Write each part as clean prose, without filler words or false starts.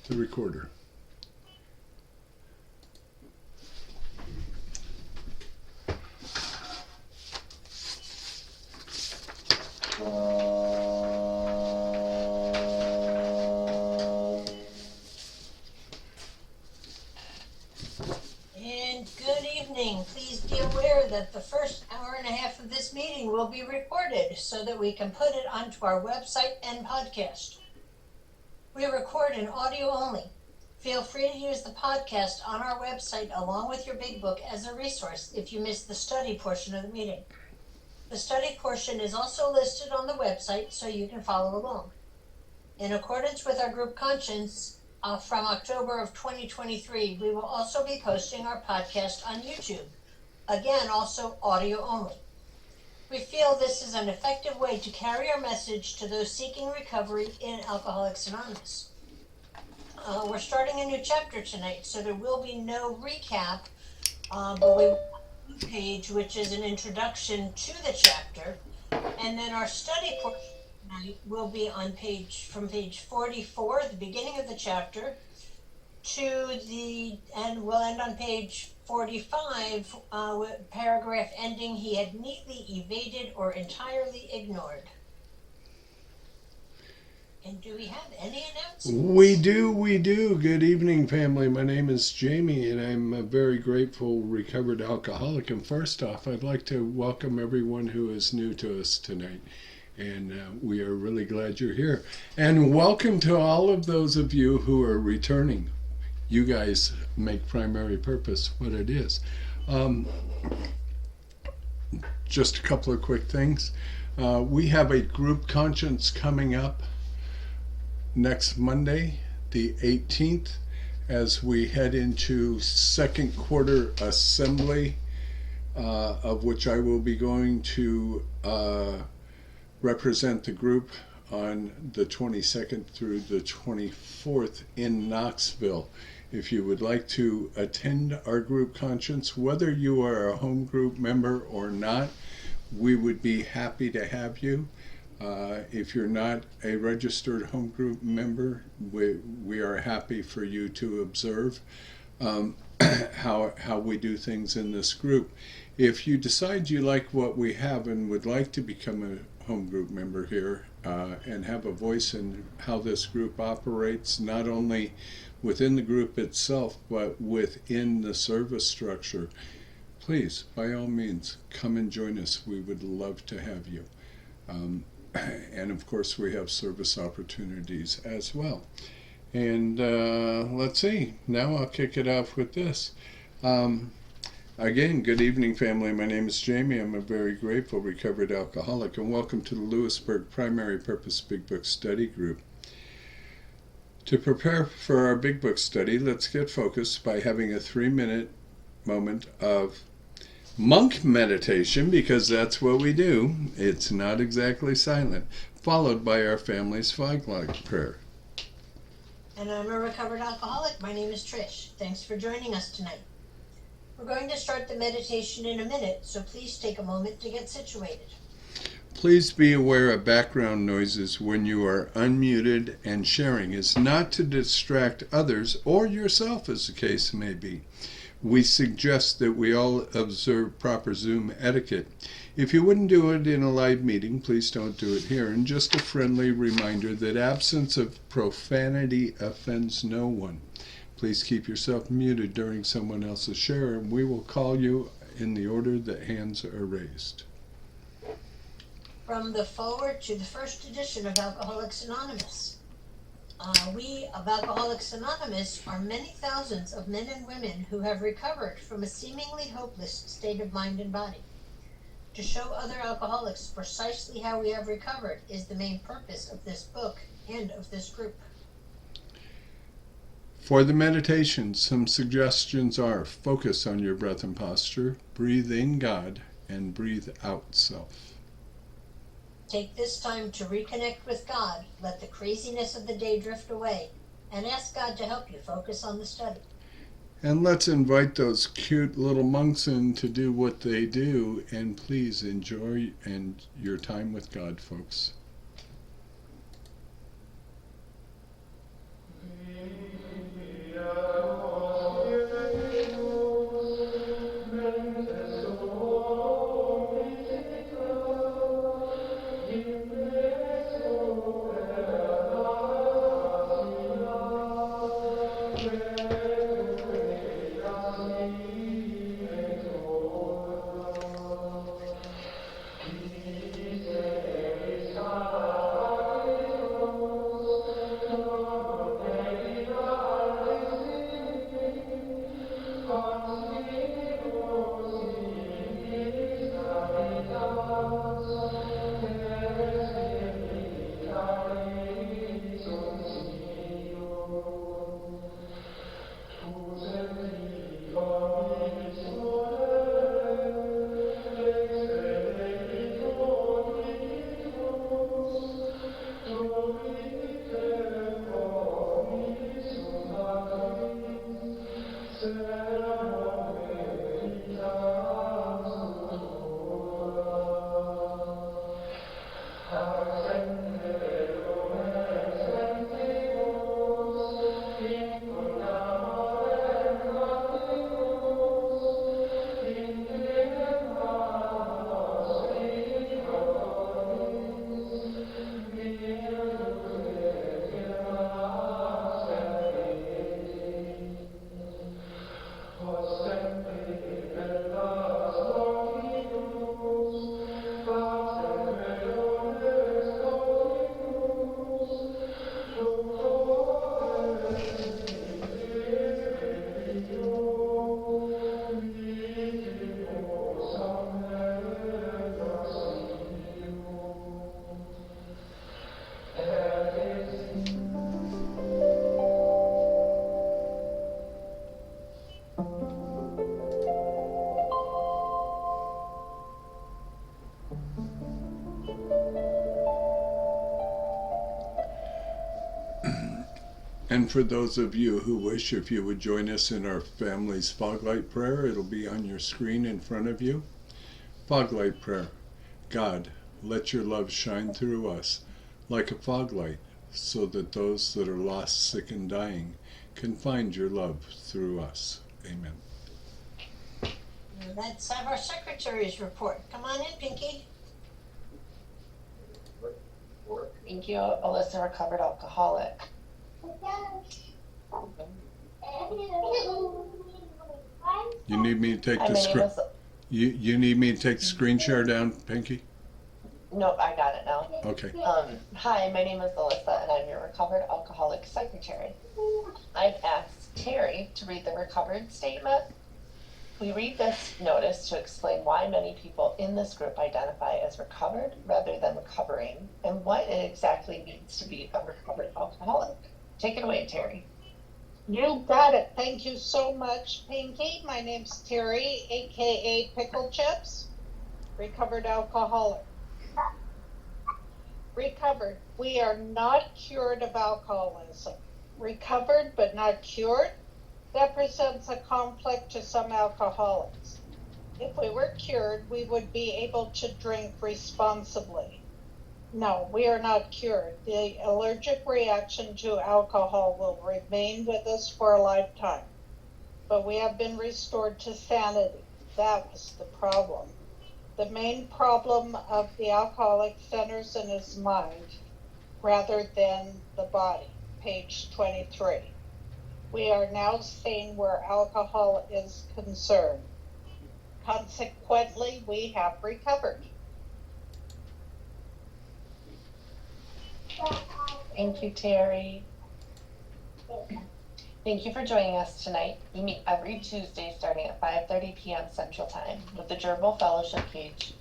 the recorder. And good evening. Please be aware that the first hour and a half of this meeting will be recorded so that we can put it onto our website and podcast. We record in audio only. Feel free to use the podcast on our website along with your big book as a resource if you missed the study portion of the meeting. The study portion is also listed on the website so you can follow along. In accordance with our group conscience from October of 2023, we will also be posting our podcast on YouTube. Again, also audio only. We feel this is an effective way to carry our message to those seeking recovery in Alcoholics Anonymous. We're starting a new chapter tonight, so there will be no recap, but we will have a page which is an introduction to the chapter, and then our study portion tonight will be on from page 44, the beginning of the chapter, and we'll end on page 45, with paragraph ending, he had neatly evaded or entirely ignored. And do we have any announcements? We do. Good evening, family. My name is Jamie, and I'm a very grateful recovered alcoholic. And first off, I'd like to welcome everyone who is new to us tonight. And we are really glad you're here. And welcome to all of those of you who are returning. You guys make Primary Purpose what it is. Just a couple of quick things. We have a group conscience coming up next Monday, the 18th, as we head into second quarter assembly, of which I will be going to represent the group on the 22nd through the 24th in Knoxville. If you would like to attend our group conscience, whether you are a home group member or not, we would be happy to have you. If you're not a registered home group member, we are happy for you to observe how we do things in this group. If you decide you like what we have and would like to become a home group member here and have a voice in how this group operates, not only within the group itself, but within the service structure, please, by all means, come and join us. We would love to have you. And of course, we have service opportunities as well. And let's see, now I'll kick it off with this. Again, good evening, family. My name is Jamie. I'm a very grateful recovered alcoholic, and welcome to the Lewisburg Primary Purpose Big Book Study Group. To prepare for our Big Book study, let's get focused by having a 3-minute moment of monk meditation, because that's what we do. It's not exactly silent, followed by our family's flag prayer. And I'm a recovered alcoholic. My name is Trish. Thanks for joining us tonight. We're going to start the meditation in a minute, so please take a moment to get situated. Please be aware of background noises when you are unmuted, and sharing is not to distract others or yourself, as the case may be. We suggest that we all observe proper Zoom etiquette. If you wouldn't do it in a live meeting, please don't do it here. And just a friendly reminder that absence of profanity offends no one. Please keep yourself muted during someone else's share, and we will call you in the order that hands are raised. From the foreword to the first edition of Alcoholics Anonymous. We of Alcoholics Anonymous are many thousands of men and women who have recovered from a seemingly hopeless state of mind and body. To show other alcoholics precisely how we have recovered is the main purpose of this book and of this group. For the meditation, some suggestions are: focus on your breath and posture, breathe in God, and breathe out self. Take this time to reconnect with God, let the craziness of the day drift away, and ask God to help you focus on the study. And let's invite those cute little monks in to do what they do, and please enjoy your time with God, folks. And for those of you who wish, if you would join us in our family's Foglight Prayer, it'll be on your screen in front of you. Foglight Prayer. God, let your love shine through us like a fog light, so that those that are lost, sick, and dying can find your love through us. Amen. Let's have our secretary's report. Come on in, Pinky. Thank you, Alyssa, recovered alcoholic. You need me to take Hi, the my name screen. is. You need me to take the screen share down, Pinky? Nope, I got it now. Okay. Hi, my name is Alyssa, and I'm your recovered alcoholic secretary. I've asked Terry to read the recovered statement. We read this notice to explain why many people in this group identify as recovered rather than recovering, and what it exactly means to be a recovered alcoholic. Take it away, Terry. You got it. Thank you so much, Pinky. My name's Terry, aka Pickle Chips, recovered alcoholic. Recovered. We are not cured of alcoholism. Recovered but not cured? That presents a conflict to some alcoholics. If we were cured, we would be able to drink responsibly. No, we are not cured. The allergic reaction to alcohol will remain with us for a lifetime. But we have been restored to sanity. That was the problem. The main problem of the alcoholic centers in his mind rather than the body. Page 23. We are now sane where alcohol is concerned. Consequently, we have recovered. Thank you, Terry. Thank you for joining us tonight. We meet every Tuesday starting at 5:30 p.m. Central Time with the Gerbil Fellowship Cage,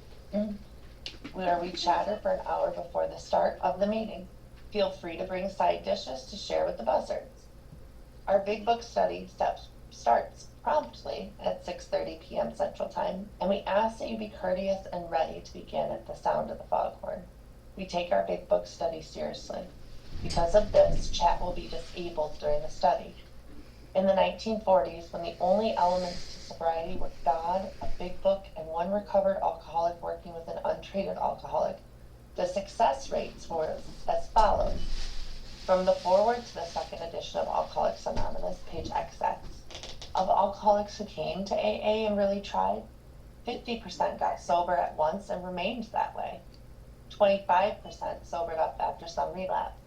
where we chatter for an hour before the start of the meeting. Feel free to bring side dishes to share with the buzzards. Our Big Book study starts promptly at 6:30 p.m. Central Time, and we ask that you be courteous and ready to begin at the sound of the foghorn. We take our Big Book study seriously. Because of this, chat will be disabled during the study. In the 1940s, when the only elements to sobriety were God, a Big Book, and one recovered alcoholic working with an untreated alcoholic, the success rates were as follows. From the foreword to the second edition of Alcoholics Anonymous, page XX, of alcoholics who came to AA and really tried, 50% got sober at once and remained that way. 25% sobered up after some relapse.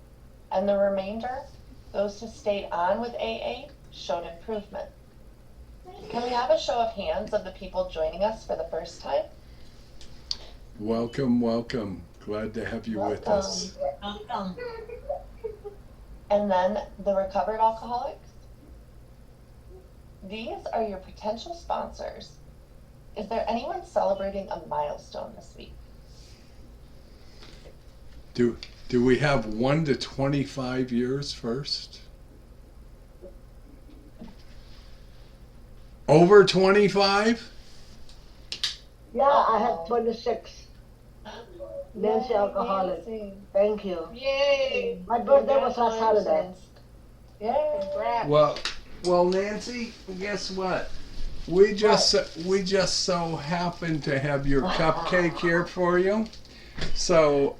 And the remainder, those who stayed on with AA, showed improvement. Can we have a show of hands of the people joining us for the first time? Welcome, welcome. Glad to have you with us. Welcome. And then the recovered alcoholics. These are your potential sponsors. Is there anyone celebrating a milestone this week? Do we have 1 to 25 years first? Over 25? Yeah, I have 26. Nancy alcoholic. Thank you. Yay! My birthday was last Saturday. Yay! Congrats. Well, Nancy, guess what? We just so happen to have your cupcake here for you. So,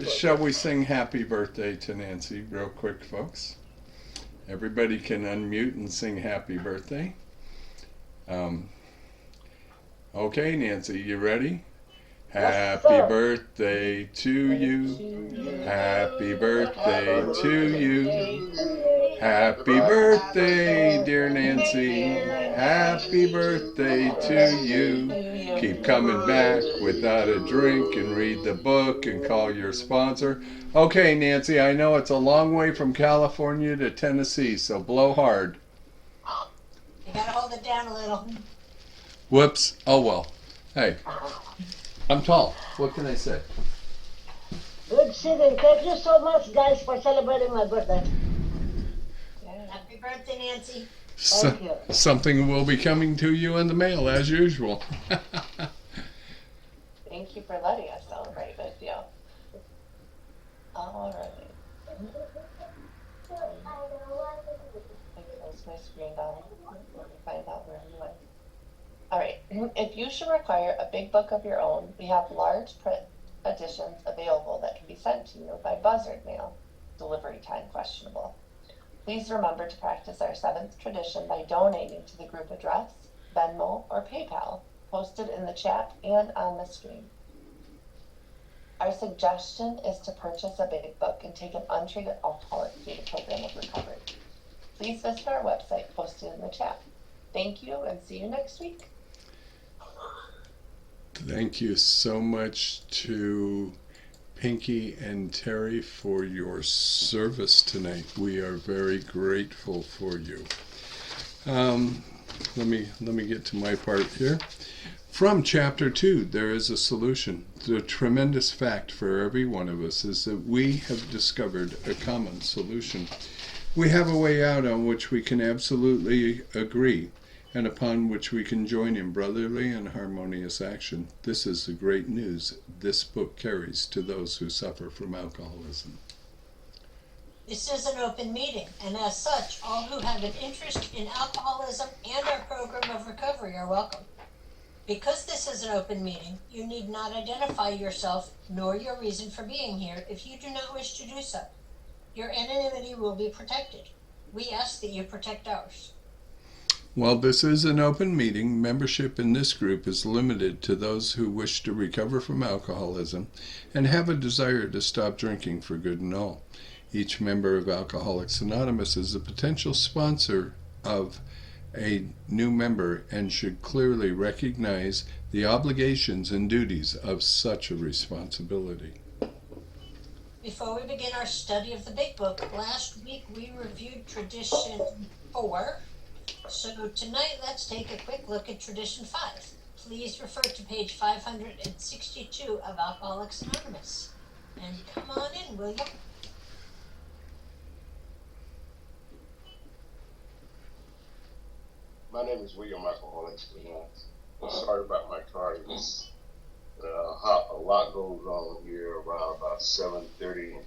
shall we sing happy birthday to Nancy real quick, folks? Everybody can unmute and sing happy birthday. Okay, Nancy, you ready? Yes, Happy sir. birthday to you. Happy birthday to you. Happy birthday, dear Nancy. Happy birthday to you. Keep coming back without a drink and read the book and call your sponsor. Okay, Nancy, I know it's a long way from California to Tennessee, so blow hard. You gotta hold it down a little. Whoops. Oh well. Hey, I'm tall. What can I say? Good sitting. Thank you so much, guys, for celebrating my birthday. Happy birthday, Nancy. Thank you. Something will be coming to you in the mail as usual. Thank you for letting us celebrate with you. All right. my screen down. Let me find out where we went. All right. If you should require a big book of your own, we have large print editions available that can be sent to you by buzzard mail. Delivery time questionable. Please remember to practice our 7th tradition by donating to the group address, Venmo, or PayPal, posted in the chat and on the screen. Our suggestion is to purchase a big book and take an untreated alcoholic through the program of recovery. Please visit our website posted in the chat. Thank you and see you next week. Thank you so much to Pinky and Terry for your service tonight. We are very grateful for you. Let me get to my part here. From chapter 2, there is a solution. The tremendous fact for every one of us is that we have discovered a common solution. We have a way out on which we can absolutely agree, and upon which we can join in brotherly and harmonious action. This is the great news this book carries to those who suffer from alcoholism. This is an open meeting, and as such, all who have an interest in alcoholism and our program of recovery are welcome. Because this is an open meeting, you need not identify yourself nor your reason for being here if you do not wish to do so. Your anonymity will be protected. We ask that you protect ours. While this is an open meeting, membership in this group is limited to those who wish to recover from alcoholism and have a desire to stop drinking for good and all. Each member of Alcoholics Anonymous is a potential sponsor of a new member and should clearly recognize the obligations and duties of such a responsibility. Before we begin our study of the Big Book, last week we reviewed Tradition 4. So tonight, let's take a quick look at Tradition 5. Please refer to page 562 of Alcoholics Anonymous. And come on in, will you? My name is William Alcoholics Anonymous. I'm sorry about my tardiness. A lot goes on here around about 7:30.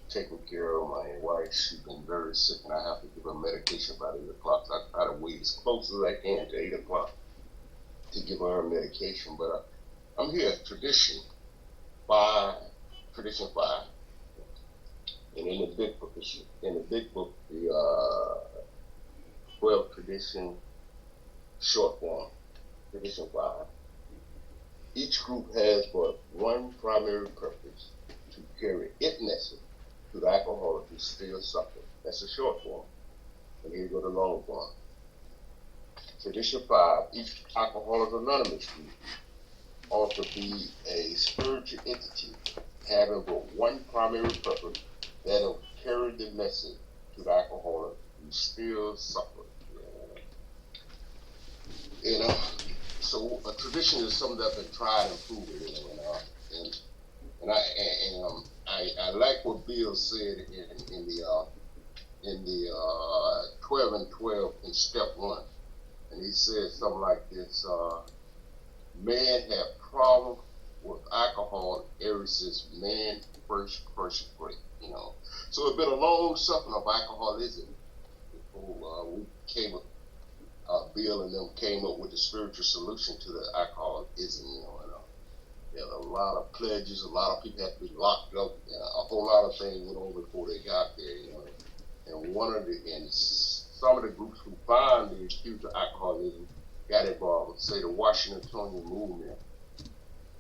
Taking care of my wife. She's been very sick, and I have to give her medication by 8 o'clock. So I try to wait as close as I can to 8 o'clock to give her medication. But I'm here at Tradition 5, and in the Big Book, the 12 Tradition short form, Tradition 5. Each group has but one primary purpose: to carry its message to the alcoholic who still suffers. That's the short form. And here go the long form. Tradition 5, each Alcoholics Anonymous group ought to be a spiritual entity having but one primary purpose: that'll carry the message to the alcoholic who still suffers. So a tradition is something that's been tried and proven, I like what Bill said in the 12 and 12 in step 1, and he said something like this: man had problem with alcohol ever since man first break. So it's been a long suffering of alcoholism before we came up. Bill and them came up with the spiritual solution to the alcoholism. There are a lot of pledges, a lot of people had to be locked up, and a whole lot of things went on before they got there. And some of the groups who found the accused of alcoholism got involved. Say the Washingtonian movement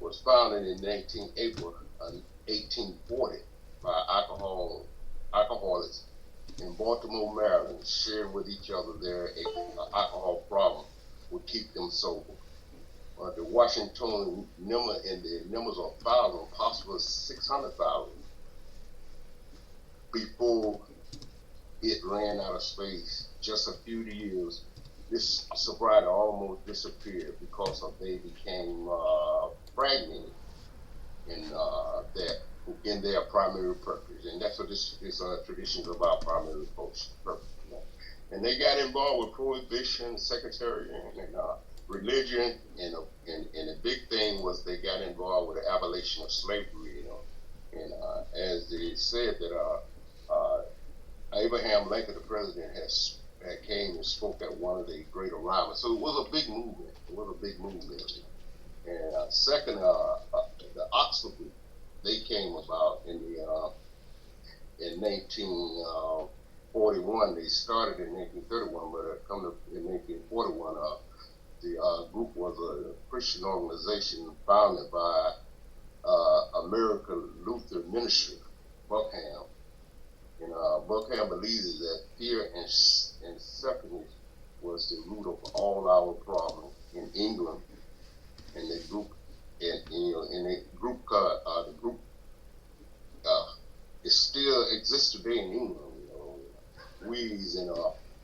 was founded in April 1840 by alcoholics in Baltimore, Maryland, sharing with each other their alcohol problem would keep them sober. The Washington number, and the numbers are 1,000, possibly 600,000, before it ran out of space. Just a few years, this sobriety almost disappeared because they became fragmented in their primary purpose, and that's what this tradition is about: primary purpose. And they got involved with prohibition, sectarian, and religion, and the big thing was they got involved with the abolition of slavery. And as they said that Abraham Lincoln, the president, had came and spoke at one of the great arrivals. So it was a big movement. It was a big movement. And second, the Oxford group, they came about in 1941. They started in 1931, but come in 1941, the group was a Christian organization founded by American Luther Ministry, Buckham. And Buckham believes that fear and separateness was the root of all our problems in England. And the group, the group it still exists today in England.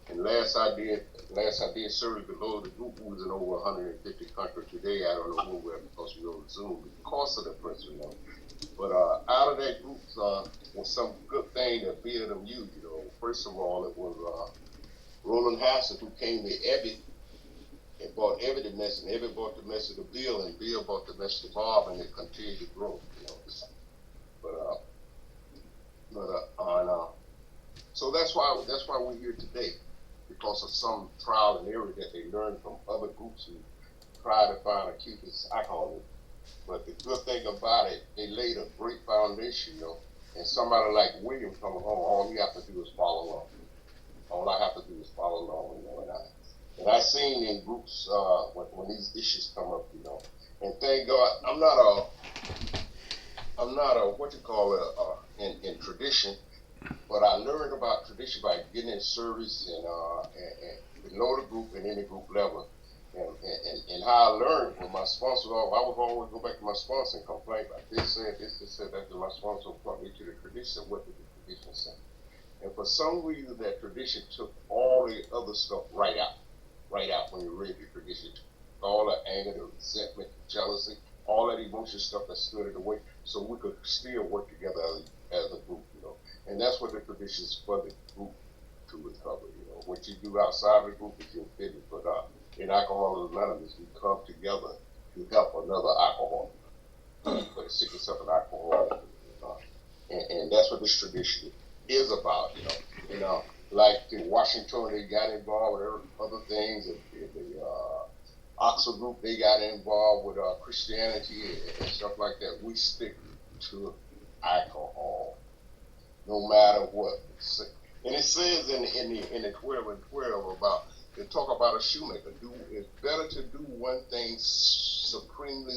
And last I did survey below, the group was in over 150 countries today. I don't know who we're because we on Zoom because of the principle. But out of that group was some good thing that Bill them used. First of all, it was Roland Hassett who came to Ebby and bought Ebby the message, and Ebby bought the message to Bill, and Bill bought the message to Bob, and it continued to grow. So that's why we're here today, because of some trial and error that they learned from other groups who try to find a cutest alcoholism. But the good thing about it, they laid a great foundation, and somebody like William coming home, all you have to do is follow along. All I have to do is follow along, and I seen in groups when these issues come up, and thank God I'm not a in tradition, but I learned about tradition by getting in service and below the group and in the group level. And how I learned with my sponsor, I would always go back to my sponsor and complain about this said, that my sponsor brought me to the tradition. What did the tradition say? And for some reason, that tradition took all the other stuff right out when you read the tradition. All the anger, the resentment, the jealousy, all that emotion stuff that stood in the way, so we could still work together as a group, And that's what the tradition is for the group to recover, What you do outside the group is your business, but in Alcoholics Anonymous, we come together to help another alcoholic, for the sickness of an alcoholic, and that's what this tradition is about, like in Washington, they got involved with other things, and the Oxford group, they got involved with Christianity and stuff like that. We stick to alcohol, no matter what. And it says in the 12 and 12 about, they talk about a shoemaker. It's better to do one thing supremely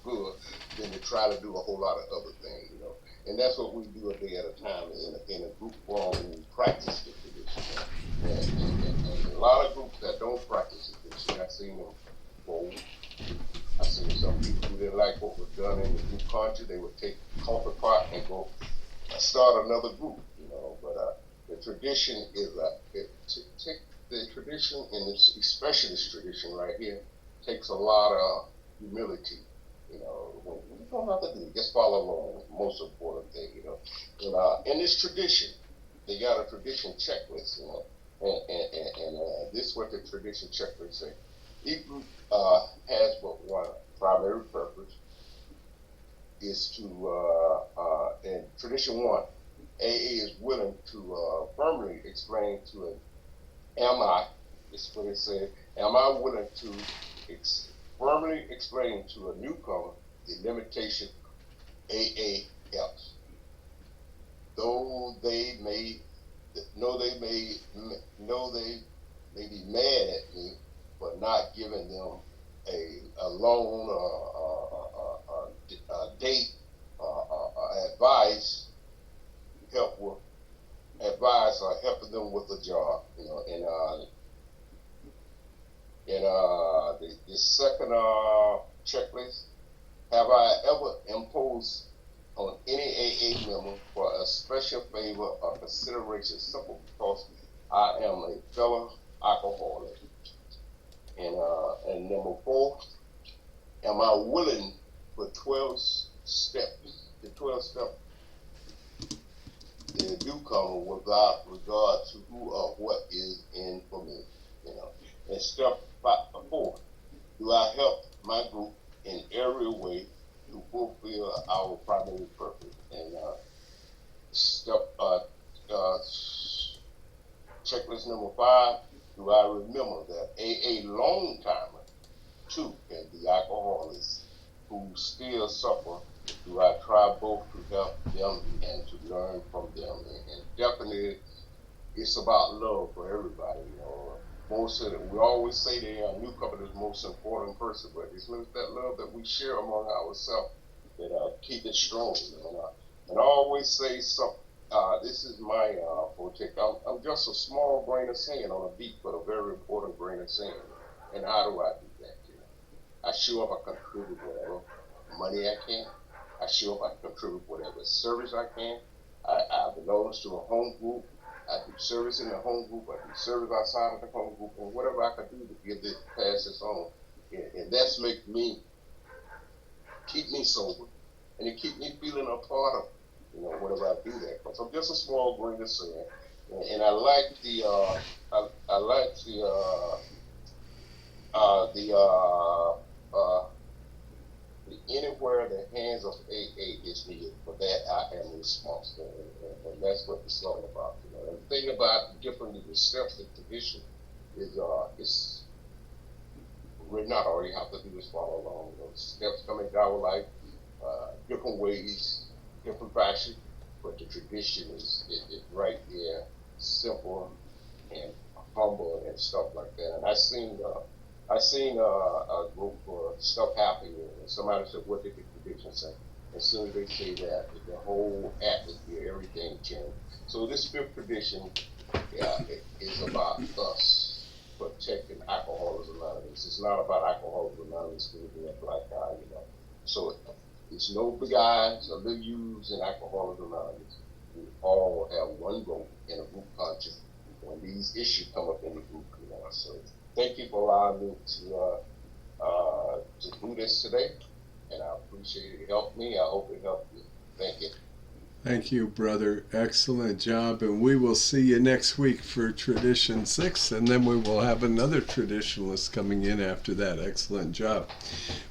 good than to try to do a whole lot of other things, And that's what we do a day at a time in a group form, and we practice the tradition. And a lot of groups that don't practice the tradition, I've seen them fold. I've seen some people who didn't like what was done in the group culture. They would take a coffee pot and go start another group, But the tradition is the tradition, and especially this tradition right here, takes a lot of humility. You don't have to do it, just follow along. It's the most important thing, And in this tradition, they got a tradition checklist, and this is what the tradition checklist says. Each group has but one primary purpose, is to, in tradition 1, AA is willing to firmly explain to this is what it said, am I willing to firmly explain to a newcomer the limitation AA helps. Though they may be mad at me, but not giving them a loan a date advice, help with advice or helping them with a job, the second checklist, have I ever imposed on any AA member for a special favor or consideration simply because I am a fellow alcoholic? And number 4, am I willing for 12 steps, the newcomer without regard to who or what is in for me, And step 4, do I help my group in every way to fulfill our primary purpose? And step Question number 5, do I remember that AA long timer too can be alcoholics who still suffer? Do I try both to help them and to learn from them? And definitely, it's about love for everybody. You know, most of we always say the newcomer is the most important person, but it's that love that we share among ourselves that keep it strong. You know, and I always say something. This is my forte. I'm just a small grain of sand on a beach, but a very important grain of sand. And how do I do that? You know, I show up, I contribute whatever money I can. I show up, I contribute whatever service I can. I belong to a home group. I do service in the home group. I do service outside of the home group, and whatever I can do to give this, pass this on. And that's keep me sober, and it keep me feeling a part of, you know, whenever I do that. Because I'm just a small grain of sand, and I like the anywhere the hands of AA is needed, for that I am responsible, and that's what it's all about. You know, and the thing about different steps in tradition is it's written out. All you have to do is follow along. You know, steps come into our life, different ways, different fashion, but the tradition is right there, simple and humble and stuff like that. And I seen a group of stuff happening, and somebody said, "What did the tradition say?" As soon as they say that, the whole atmosphere, everything changed. So this fifth tradition, is about us protecting Alcoholics Anonymous. It's not about Alcoholics Anonymous being a black guy, you know. So it's no big eyes or little U's in Alcoholics Anonymous. We all have one goal in a group conscience when these issues come up in the group, you know. So thank you for allowing me to do this today, and I appreciate it. It helped me. I hope it helped you. Thank you. Thank you, brother. Excellent job. And we will see you next week for Tradition 6, and then we will have another traditionalist coming in after that. Excellent job.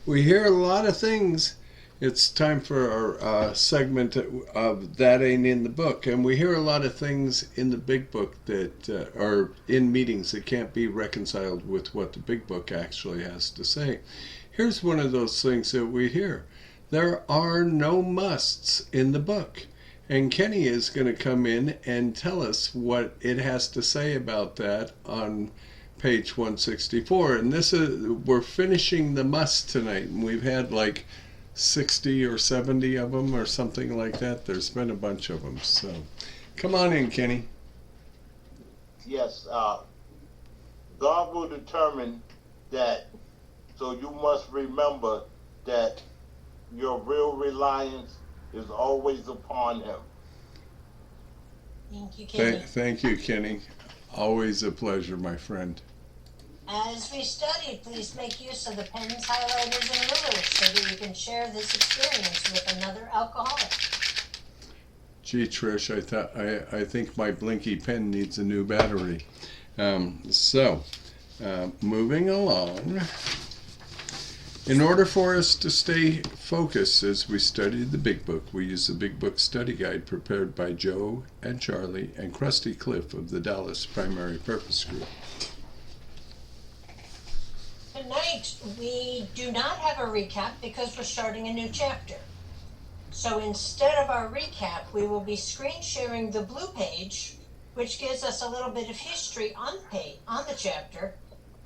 We hear a lot of things. It's time for our segment of That Ain't in the Book. And we hear a lot of things in the Big Book that are in meetings that can't be reconciled with what the Big Book actually has to say. Here's one of those things that we hear. There are no musts in the book. And Kenny is going to come in and tell us what it has to say about that on page 164. And we're finishing the must tonight, and we've had like 60 or 70 of them or something like that. There's been a bunch of them. So come on in, Kenny. Yes, God will determine that, so you must remember that your real reliance is always upon Him. Thank you, Kenny. Thank you, Kenny. Always a pleasure, my friend. As we study, please make use of the pens, highlighters, and rulers so that you can share this experience with another alcoholic. Gee, Trish, I think my Blinky pen needs a new battery. Moving along. In order for us to stay focused as we study the Big Book, we use the Big Book study guide prepared by Joe and Charlie and Krusty Cliff of the Dallas Primary Purpose Group. Tonight, we do not have a recap because we're starting a new chapter. So instead of our recap, we will be screen sharing the blue page, which gives us a little bit of history on the chapter.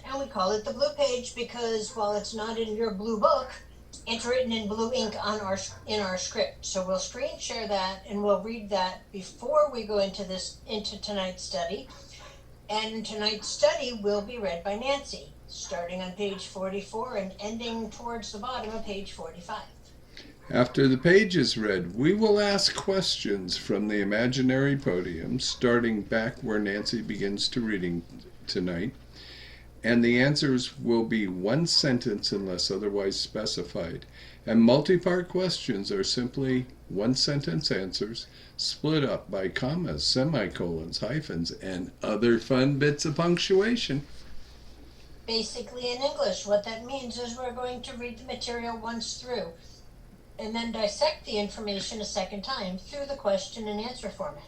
And we call it the blue page because while it's not in your blue book, it's written in blue ink in our script. So we'll screen share that and we'll read that before we go into tonight's study. And tonight's study will be read by Nancy, starting on page 44 and ending towards the bottom of page 45. After the page is read, we will ask questions from the imaginary podium, starting back where Nancy begins to reading tonight. And the answers will be one sentence unless otherwise specified. And multi-part questions are simply one-sentence answers split up by commas, semicolons, hyphens, and other fun bits of punctuation. Basically, in English, what that means is we're going to read the material once through and then dissect the information a second time through the question and answer format.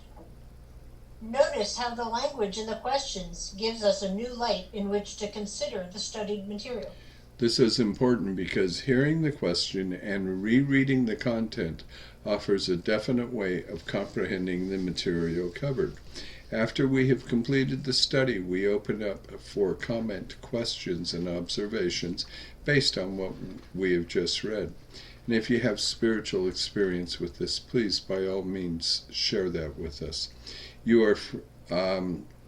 Notice how the language in the questions gives us a new light in which to consider the studied material. This is important because hearing the question and rereading the content offers a definite way of comprehending the material covered. After we have completed the study, we open up for comment, questions, and observations based on what we have just read. And if you have spiritual experience with this, please, by all means, share that with us.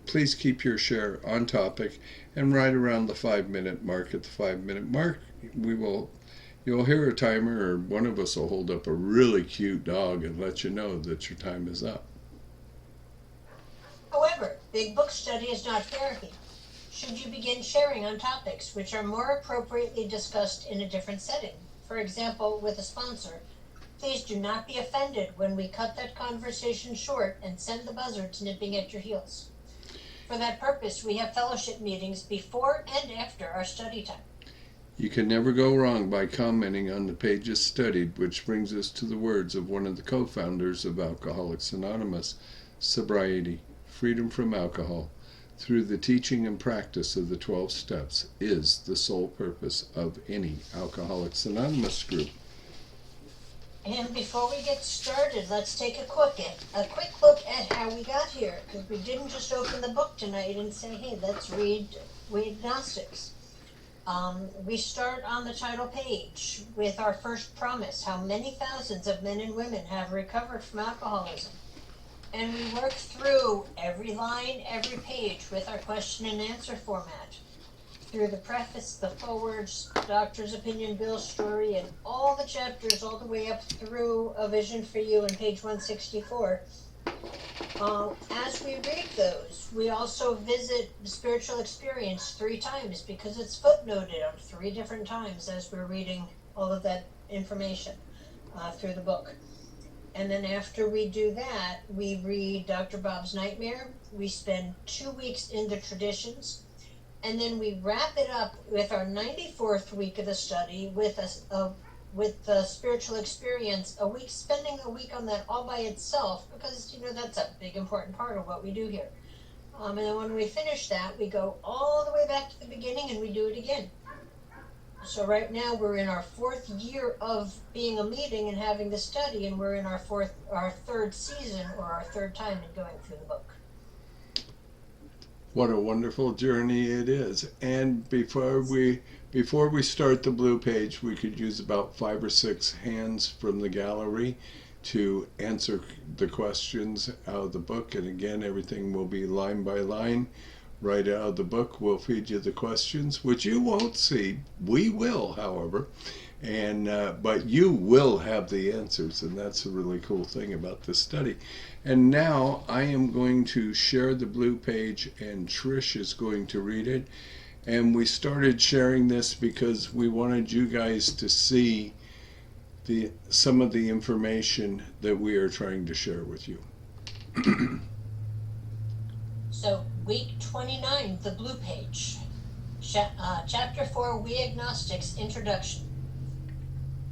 Please keep your share on topic, and right around the 5-minute mark. At the 5-minute mark, you'll hear a timer, or one of us will hold up a really cute dog and let you know that your time is up. However, Big Book Study is not therapy. Should you begin sharing on topics which are more appropriately discussed in a different setting, for example, with a sponsor, please do not be offended when we cut that conversation short and send the buzzards nipping at your heels. For that purpose, we have fellowship meetings before and after our study time. You can never go wrong by commenting on the pages studied, which brings us to the words of one of the co-founders of Alcoholics Anonymous: sobriety, freedom from alcohol, through the teaching and practice of the 12 steps, is the sole purpose of any Alcoholics Anonymous group. And before we get started, let's take a quick look at how we got here, because we didn't just open the book tonight and say, hey, let's read Agnostics. We start on the title page with our first promise: how many thousands of men and women have recovered from alcoholism. And we work through every line, every page with our question and answer format. Through the preface, the forwards, Doctor's Opinion, Bill's story, and all the chapters all the way up through A Vision for You on page 164. As we read those, we also visit the spiritual experience 3 times because it's footnoted on 3 different times as we're reading all of that information through the book. And then after we do that, we read Dr. Bob's Nightmare. We spend 2 weeks in the traditions. And then we wrap it up with our 94th week of the study with the spiritual experience, spending a week on that all by itself, because, that's a big important part of what we do here. And then when we finish that, we go all the way back to the beginning and we do it again. So right now we're in our 4th year of being a meeting and having the study, and we're in our 3rd season, or our 3rd time in going through the book. What a wonderful journey it is. And before we start the blue page, we could use about 5 or 6 hands from the gallery to answer the questions out of the book. And again, everything will be line by line. Right out of the book, we'll feed you the questions, which you won't see. We will, however. But you will have the answers, and that's a really cool thing about this study. And now I am going to share the blue page, and Trish is going to read it. And we started sharing this because we wanted you guys to see some of the information that we are trying to share with you. So, week 29, the blue page. Chapter 4, We Agnostics, Introduction.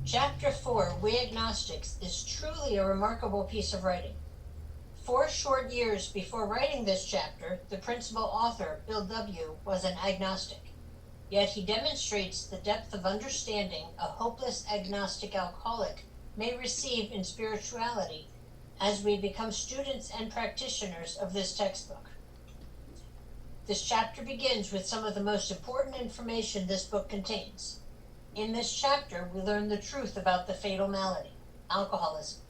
Chapter 4, We Agnostics, is truly a remarkable piece of writing. 4 short years before writing this chapter, the principal author, Bill W., was an agnostic. Yet he demonstrates the depth of understanding a hopeless agnostic alcoholic may receive in spirituality as we become students and practitioners of this textbook. This chapter begins with some of the most important information this book contains. In this chapter, we learn the truth about the fatal malady, alcoholism.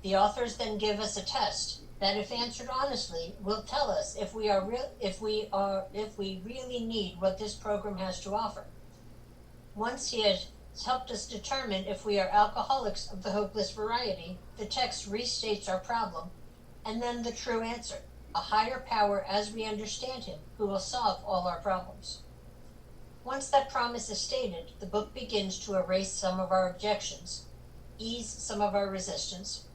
The authors then give us a test that, if answered honestly, will tell us if we really need what this program has to offer. Once he has helped us determine if we are alcoholics of the hopeless variety, the text restates our problem, and then the true answer: a higher power as we understand him, who will solve all our problems. Once that promise is stated, the book begins to erase some of our objections, ease some of our resistance,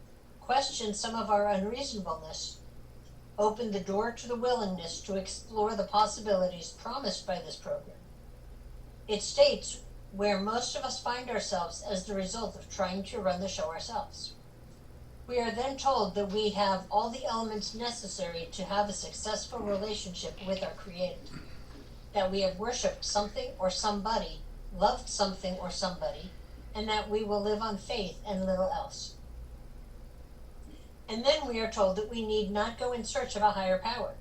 question some of our unreasonableness, open the door to the willingness to explore the possibilities promised by this program. It states where most of us find ourselves as the result of trying to run the show ourselves. We are then told that we have all the elements necessary to have a successful relationship with our Creator, that we have worshiped something or somebody, loved something or somebody, and that we will live on faith and little else. And then we are told that we need not go in search of a higher power.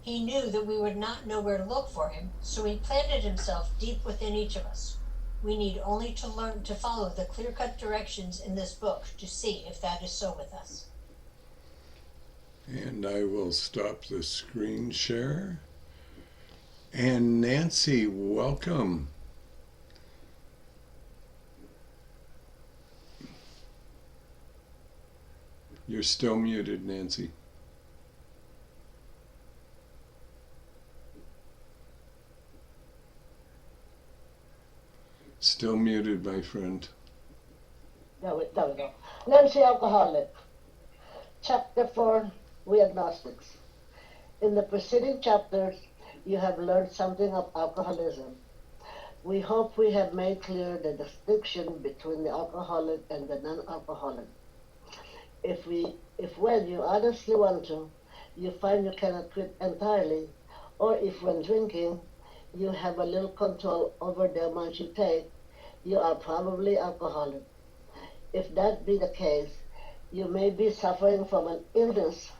He knew that we would not know where to look for him, so he planted himself deep within each of us. We need only to learn to follow the clear-cut directions in this book to see if that is so with us. And I will stop the screen share. And Nancy, welcome. You're still muted, Nancy. Still muted, my friend. There we go. Nancy, alcoholic. Chapter 4, We Agnostics. In the preceding chapters, you have learned something of alcoholism. We hope we have made clear the distinction between the alcoholic and the non-alcoholic. If when you honestly want to, you find you cannot quit entirely, or if when drinking, you have a little control over the amount you take, you are probably alcoholic. If that be the case, you may be suffering from an illness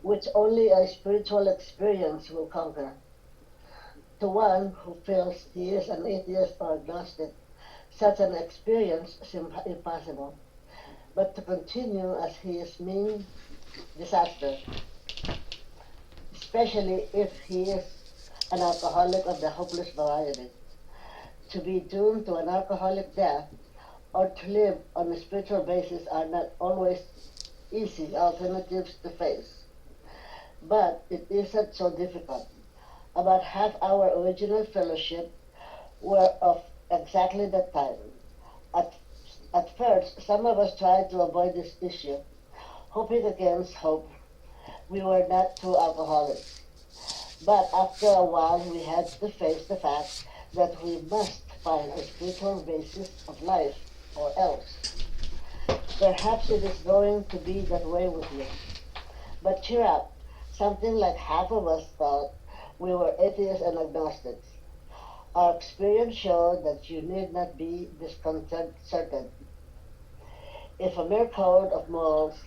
which only a spiritual experience will conquer. To one who feels he is an atheist or agnostic, such an experience seems impossible. But to continue as he is means disaster, especially if he is an alcoholic of the hopeless variety. To be doomed to an alcoholic death or to live on a spiritual basis are not always easy alternatives to face. But it isn't so difficult. About half our original fellowship were of exactly that type. At first, some of us tried to avoid this issue, hoping against hope we were not true alcoholics. But after a while, we had to face the fact that we must find a spiritual basis of life, or else. Perhaps it is going to be that way with you. But cheer up. Something like half of us thought we were atheists and agnostics. Our experience showed that you need not be disconcerted. If a mere code of morals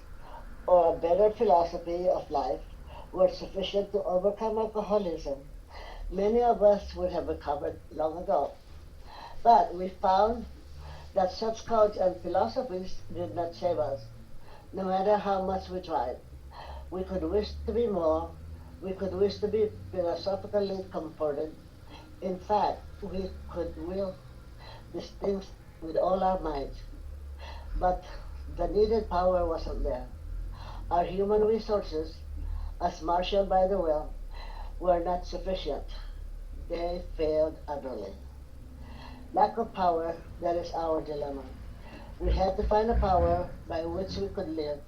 or a better philosophy of life were sufficient to overcome alcoholism, many of us would have recovered long ago. But we found that such codes and philosophies did not save us, no matter how much we tried. We could wish to be more, we could wish to be philosophically comforted. In fact, we could will these things with all our might. But the needed power wasn't there. Our human resources, as marshaled by the will, were not sufficient. They failed utterly. Lack of power, that is our dilemma. We had to find a power by which we could live,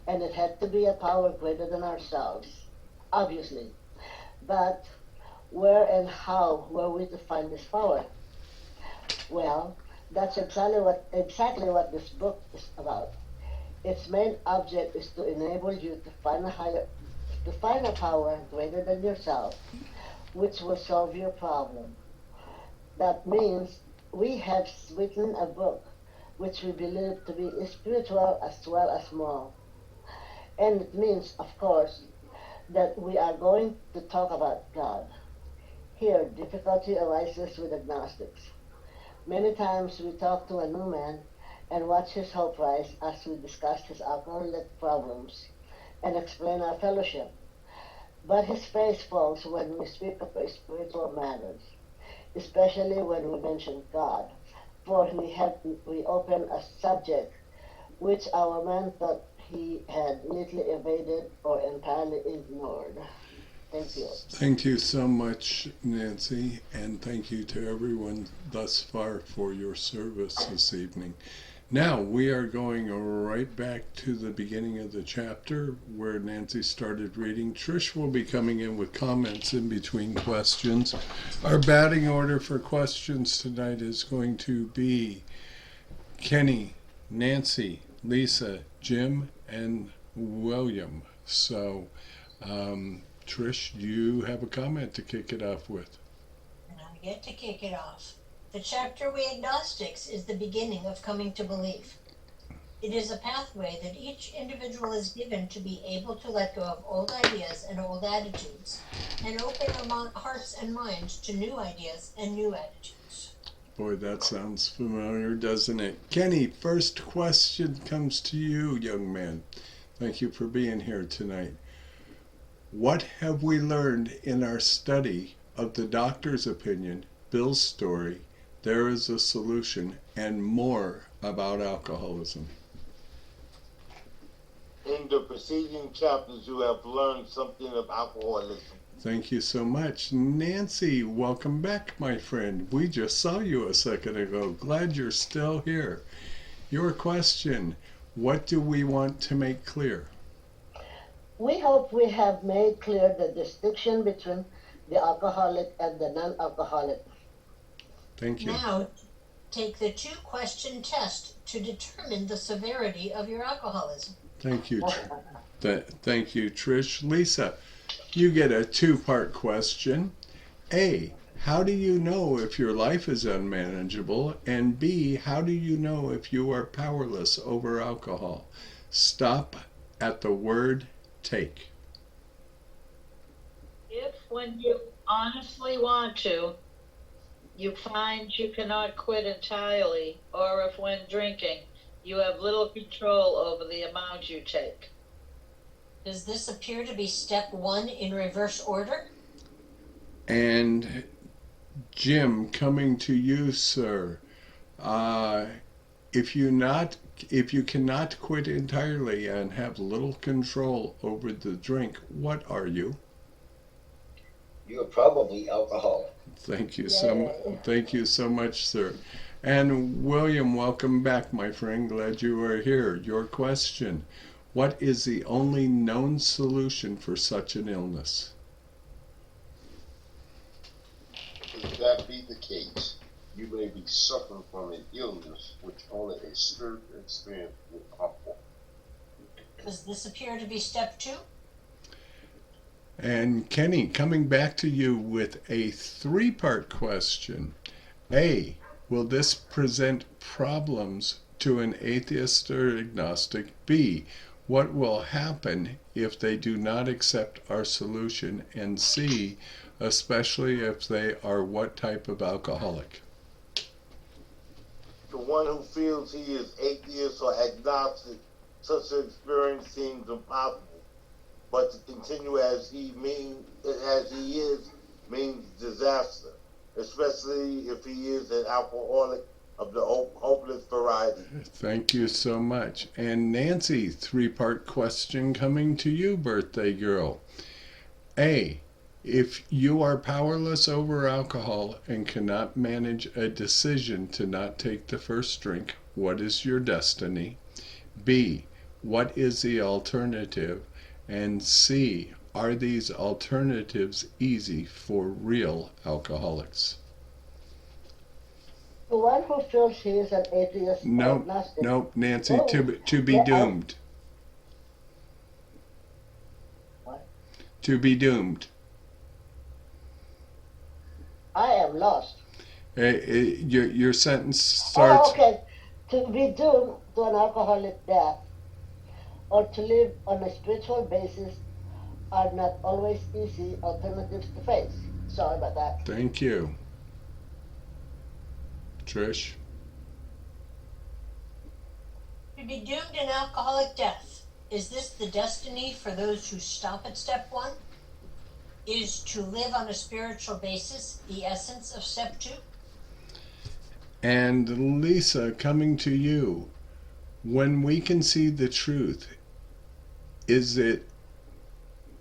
and it had to be a power greater than ourselves, obviously. But where and how were we to find this power? Well, that's exactly what this book is about. Its main object is to enable you to find a power greater than yourself, which will solve your problem. That means we have written a book which we believe to be spiritual as well as moral. And it means, of course, that we are going to talk about God. Here, difficulty arises with agnostics. Many times we talk to a new man and watch his hope rise as we discuss his alcoholic problems and explain our fellowship. But his face falls when we speak of spiritual matters, especially when we mention God, for we open a subject which our man thought he had neatly evaded or entirely ignored. Thank you. Thank you so much, Nancy, and thank you to everyone thus far for your service this evening. Now we are going right back to the beginning of the chapter where Nancy started reading. Trish will be coming in with comments in between questions. Our batting order for questions tonight is going to be Kenny, Nancy, Lisa, Jim, and William. So, Trish, do you have a comment to kick it off with? And I get to kick it off. The chapter We Agnostics is the beginning of coming to belief. It is a pathway that each individual is given to be able to let go of old ideas and old attitudes and open our hearts and minds to new ideas and new attitudes. Boy, that sounds familiar, doesn't it? Kenny, first question comes to you, young man. Thank you for being here tonight. What have we learned in our study of the doctor's opinion, Bill's story, There Is a Solution, and more about alcoholism? In the preceding chapters, you have learned something of alcoholism. Thank you so much. Nancy, welcome back, my friend. We just saw you a second ago. Glad you're still here. Your question, what do we want to make clear? We hope we have made clear the distinction between the alcoholic and the non-alcoholic. Thank you. Now, take the 2-question test to determine the severity of your alcoholism. Thank you. Thank you, Trish. Lisa, you get a 2-part question. A, how do you know if your life is unmanageable? And B, how do you know if you are powerless over alcohol? Stop at the word take. If, when you honestly want to, you find you cannot quit entirely, or if when drinking, you have little control over the amount you take. Does this appear to be step 1 in reverse order? And Jim, coming to you, sir. If you cannot quit entirely and have little control over the drink, what are you? You're probably alcoholic. Thank you so much, sir. And William, welcome back, my friend. Glad you are here. Your question, what is the only known solution for such an illness? If that be the case, you may be suffering from an illness which only a spiritual experience will offer. Does this appear to be step 2? And Kenny, coming back to you with a 3-part question. A, will this present problems to an atheist or agnostic? B, what will happen if they do not accept our solution? And C, especially if they are what type of alcoholic? The one who feels he is atheist or agnostic, such an experience seems impossible. But to continue as he is means disaster, especially if he is an alcoholic of the hopeless variety. Thank you so much. And Nancy, 3-part question coming to you, birthday girl. A, if you are powerless over alcohol and cannot manage a decision to not take the first drink, what is your destiny? B, what is the alternative? And C, are these alternatives easy for real alcoholics? The one who feels he is an atheist or agnostic. Nope, Nancy, to be doomed. What? To be doomed. I am lost. Your sentence starts. Oh, okay. To be doomed to an alcoholic death or to live on a spiritual basis are not always easy alternatives to face. Sorry about that. Thank you. Trish? To be doomed an alcoholic death, is this the destiny for those who stop at step 1? Is to live on a spiritual basis the essence of step 2? And Lisa, coming to you, when we can see the truth, is it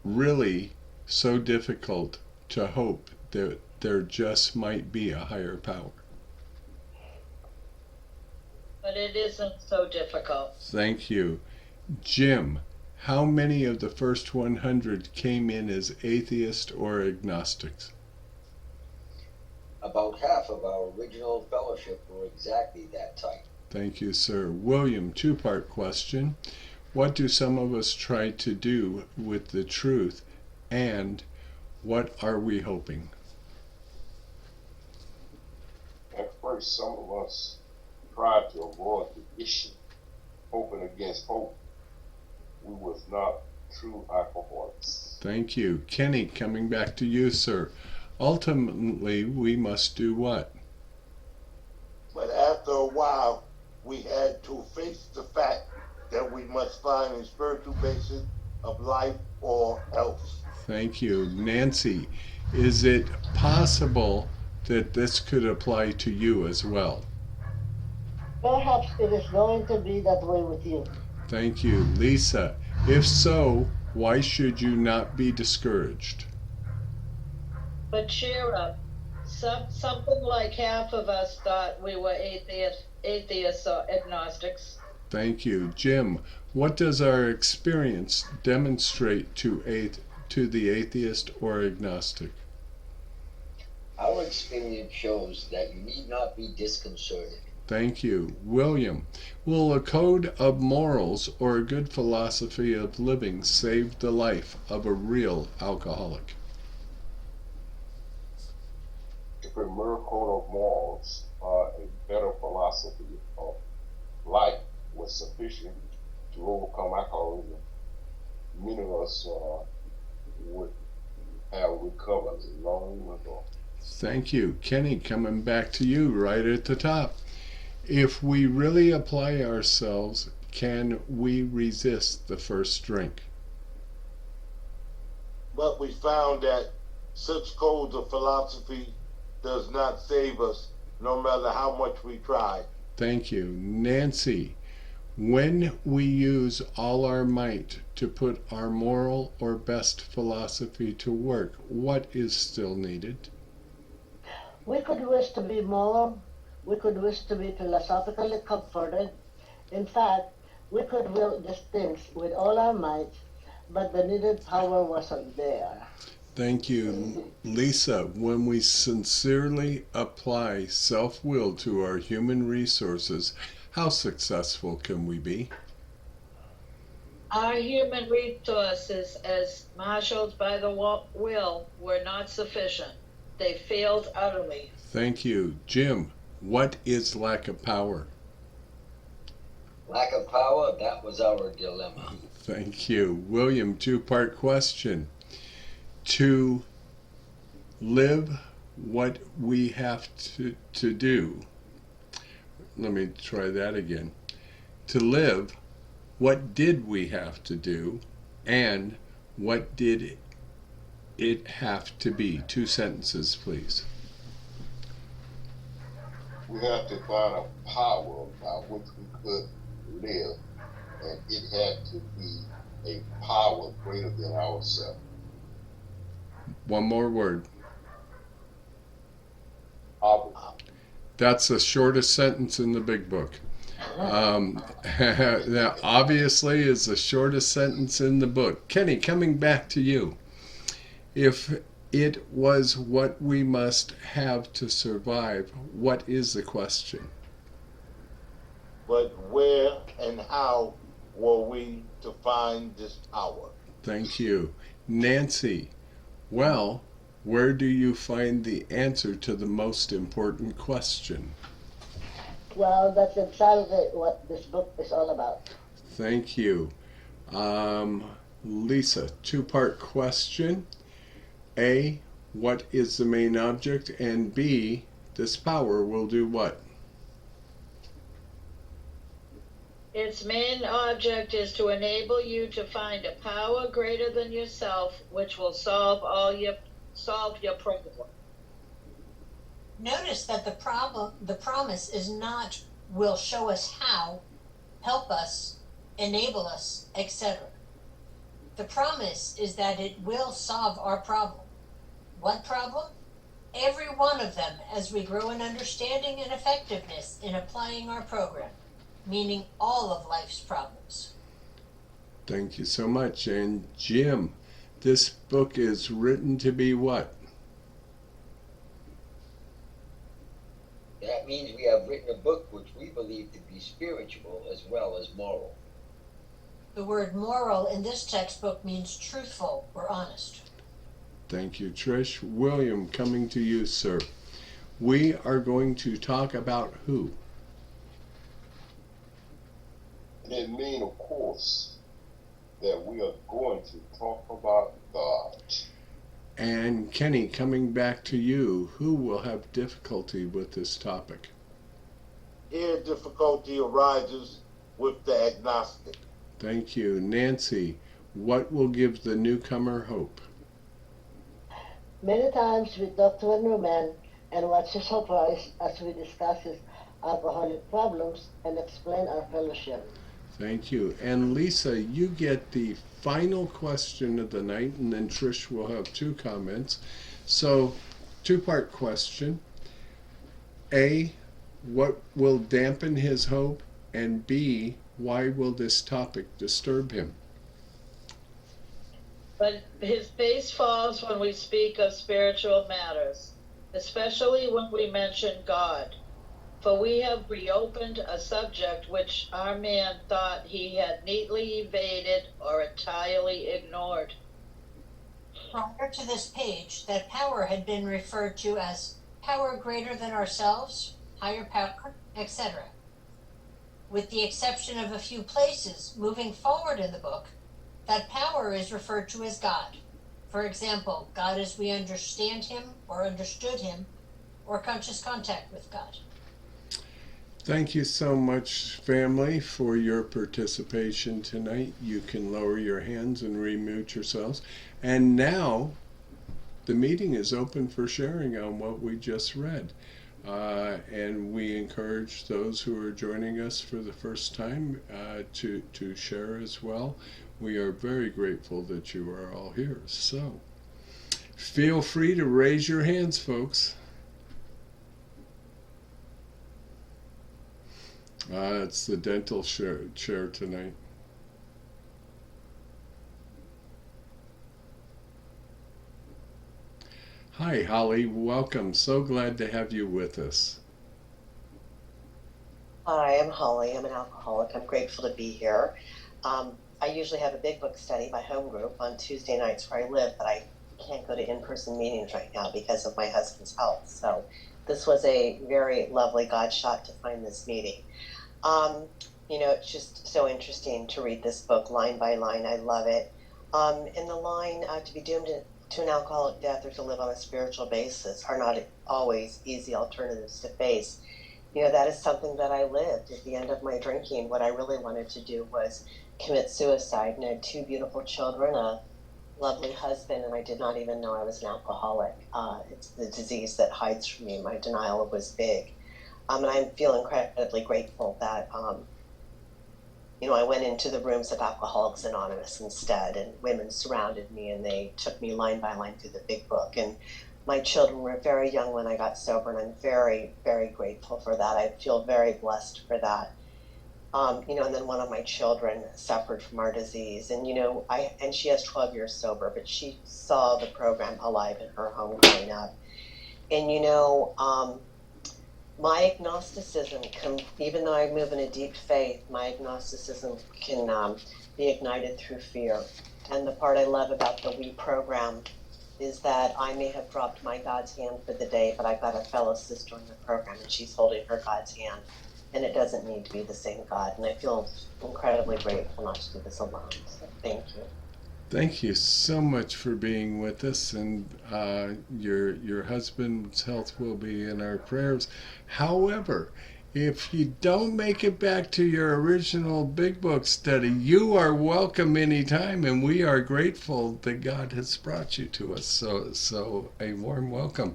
really so difficult to hope that there just might be a higher power? But it isn't so difficult. Thank you. Jim, how many of the first 100 came in as atheists or agnostics? About half of our original fellowship were exactly that type. Thank you, sir. William, two-part question. What do some of us try to do with the truth, and what are we hoping? At first, some of us tried to avoid the issue, hoping against hope. We was not true alcoholics. Thank you. Kenny, coming back to you, sir. Ultimately, we must do what? But after a while, we had to face the fact that we must find a spiritual basis of life or else. Thank you. Nancy, is it possible that this could apply to you as well? Perhaps it is going to be that way with you. Thank you. Lisa, if so, why should you not be discouraged? But cheer up. Something like half of us thought we were atheists or agnostics. Thank you. Jim, what does our experience demonstrate to the atheist or agnostic? Our experience shows that you need not be disconcerted. Thank you. William, will a code of morals or a good philosophy of living save the life of a real alcoholic? If a moral code of morals or a better philosophy of life was sufficient to overcome alcoholism, many of us would have recovered long ago. Thank you. Kenny, coming back to you right at the top. If we really apply ourselves, can we resist the first drink? But we found that such codes of philosophy does not save us, no matter how much we try. Thank you. Nancy, when we use all our might to put our moral or best philosophy to work, what is still needed? We could wish to be moral. We could wish to be philosophically comforted. In fact, we could will these things with all our might, but the needed power wasn't there. Thank you. Lisa, when we sincerely apply self-will to our human resources, how successful can we be? Our human resources, as marshaled by the will, were not sufficient. They failed utterly. Thank you. Jim, what is lack of power? Lack of power, that was our dilemma. Thank you. William, two-part question. To live what we have to do. Let me try that again. To live, what did we have to do, and what did it have to be? 2 sentences, please. We have to find a power by which we could live, and it had to be a power greater than ourselves. One more word. Obviously. That's the shortest sentence in the big book. That obviously is the shortest sentence in the book. Kenny, coming back to you. If it was what we must have to survive, what is the question? But where and how were we to find this power? Thank you. Nancy, well, where do you find the answer to the most important question? Well, that's exactly what this book is all about. Thank you. Lisa, two-part question. A, what is the main object? And B, this power will do what? Its main object is to enable you to find a power greater than yourself, which will solve your problem. Notice that the promise is not will show us how, help us, enable us, etc. The promise is that it will solve our problem. What problem? Every one of them as we grow in understanding and effectiveness in applying our program, meaning all of life's problems. Thank you so much. And Jim, this book is written to be what? That means we have written a book which we believe to be spiritual as well as moral. The word moral in this textbook means truthful or honest. Thank you, Trish. William, coming to you, sir. We are going to talk about who? It means, of course, that we are going to talk about God. And Kenny, coming back to you, who will have difficulty with this topic? Here, difficulty arises with the agnostic. Thank you. Nancy, what will give the newcomer hope? Many times we talk to a new man and watch his surprise as we discuss his alcoholic problems and explain our fellowship. Thank you. And Lisa, you get the final question of the night, and then Trish will have 2 comments. So, 2-part question. A, what will dampen his hope? And B, why will this topic disturb him? But his face falls when we speak of spiritual matters, especially when we mention God. For we have reopened a subject which our man thought he had neatly evaded or entirely ignored. Prior to this page, that power had been referred to as power greater than ourselves, higher power, etc. With the exception of a few places moving forward in the book, that power is referred to as God. For example, God as we understand him or understood him, or conscious contact with God. Thank you so much, family, for your participation tonight. You can lower your hands and remute yourselves. And now, the meeting is open for sharing on what we just read. And we encourage those who are joining us for the first time to share as well. We are very grateful that you are all here. So, feel free to raise your hands, folks. It's the dental chair tonight. Hi, Holly. Welcome. So glad to have you with us. Hi, I'm Holly. I'm an alcoholic. I'm grateful to be here. I usually have a big book study, my home group, on Tuesday nights where I live, but I can't go to in-person meetings right now because of my husband's health. So this was a very lovely God shot to find this meeting. It's just so interesting to read this book line by line. I love it. In the line, to be doomed to an alcoholic death or to live on a spiritual basis are not always easy alternatives to face. That is something that I lived at the end of my drinking. What I really wanted to do was commit suicide, and I had 2 beautiful children, a lovely husband, and I did not even know I was an alcoholic. It's the disease that hides from me. My denial was big. And I feel incredibly grateful that, I went into the rooms of Alcoholics Anonymous instead, and women surrounded me, and they took me line by line through the big book. And my children were very young when I got sober, and I'm very, very grateful for that. I feel very blessed for that. And then one of my children suffered from our disease, and she has 12 years sober, but she saw the program alive in her home growing up. And my agnosticism even though I move in a deep faith, my agnosticism can be ignited through fear. And the part I love about the We program is that I may have dropped my God's hand for the day, but I've got a fellow sister in the program, and she's holding her God's hand. And it doesn't need to be the same God. And I feel incredibly grateful not to do this alone. So thank you. Thank you so much for being with us, and your husband's health will be in our prayers. However, if you don't make it back to your original big book study, you are welcome anytime, and we are grateful that God has brought you to us. So a warm welcome.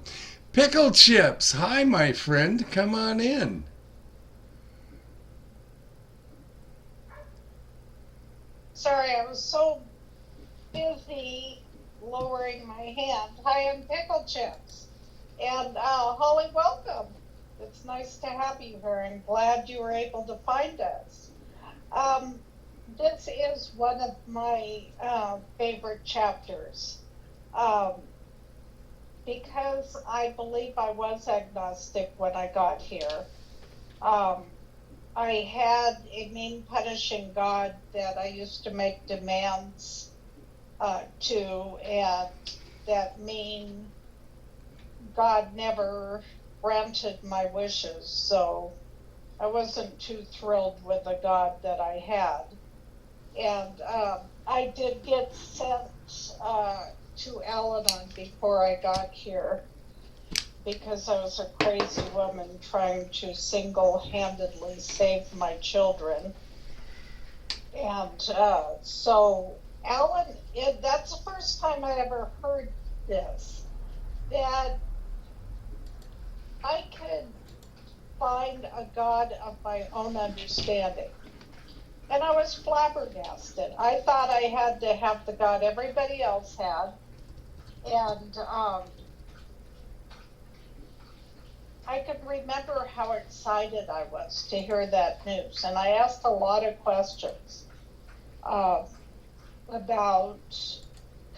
Pickle Chips, hi my friend, come on in. Sorry, I was so busy lowering my hand. Hi, I'm Pickle Chips. And Holly, welcome. It's nice to have you here. I'm glad you were able to find us. This is one of my favorite chapters. because I believe I was agnostic when I got here. I had a mean, punishing God that I used to make demands to, and that mean God never granted my wishes, so I wasn't too thrilled with the God that I had. And I did get sent to Al-Anon before I got here because I was a crazy woman trying to single-handedly save my children. And so that's the first time I ever heard this, that I could find a God of my own understanding. And I was flabbergasted. I thought I had to have the God everybody else had. And I could remember how excited I was to hear that news. And I asked a lot of questions about,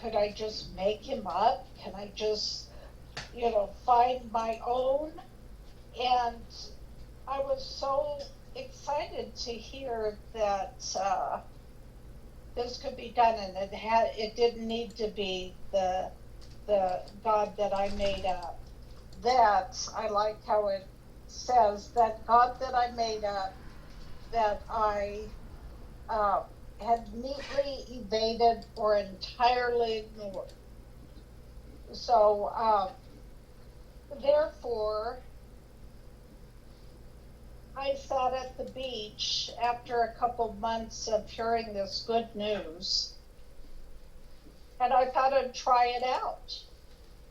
could I just make him up? Can I just, find my own? And I was so excited to hear that this could be done, and it didn't need to be the God that I made up. That I like how it says that God that I made up, that I had neatly evaded or entirely ignored. So therefore, I sat at the beach after a couple months of hearing this good news, and I thought I'd try it out.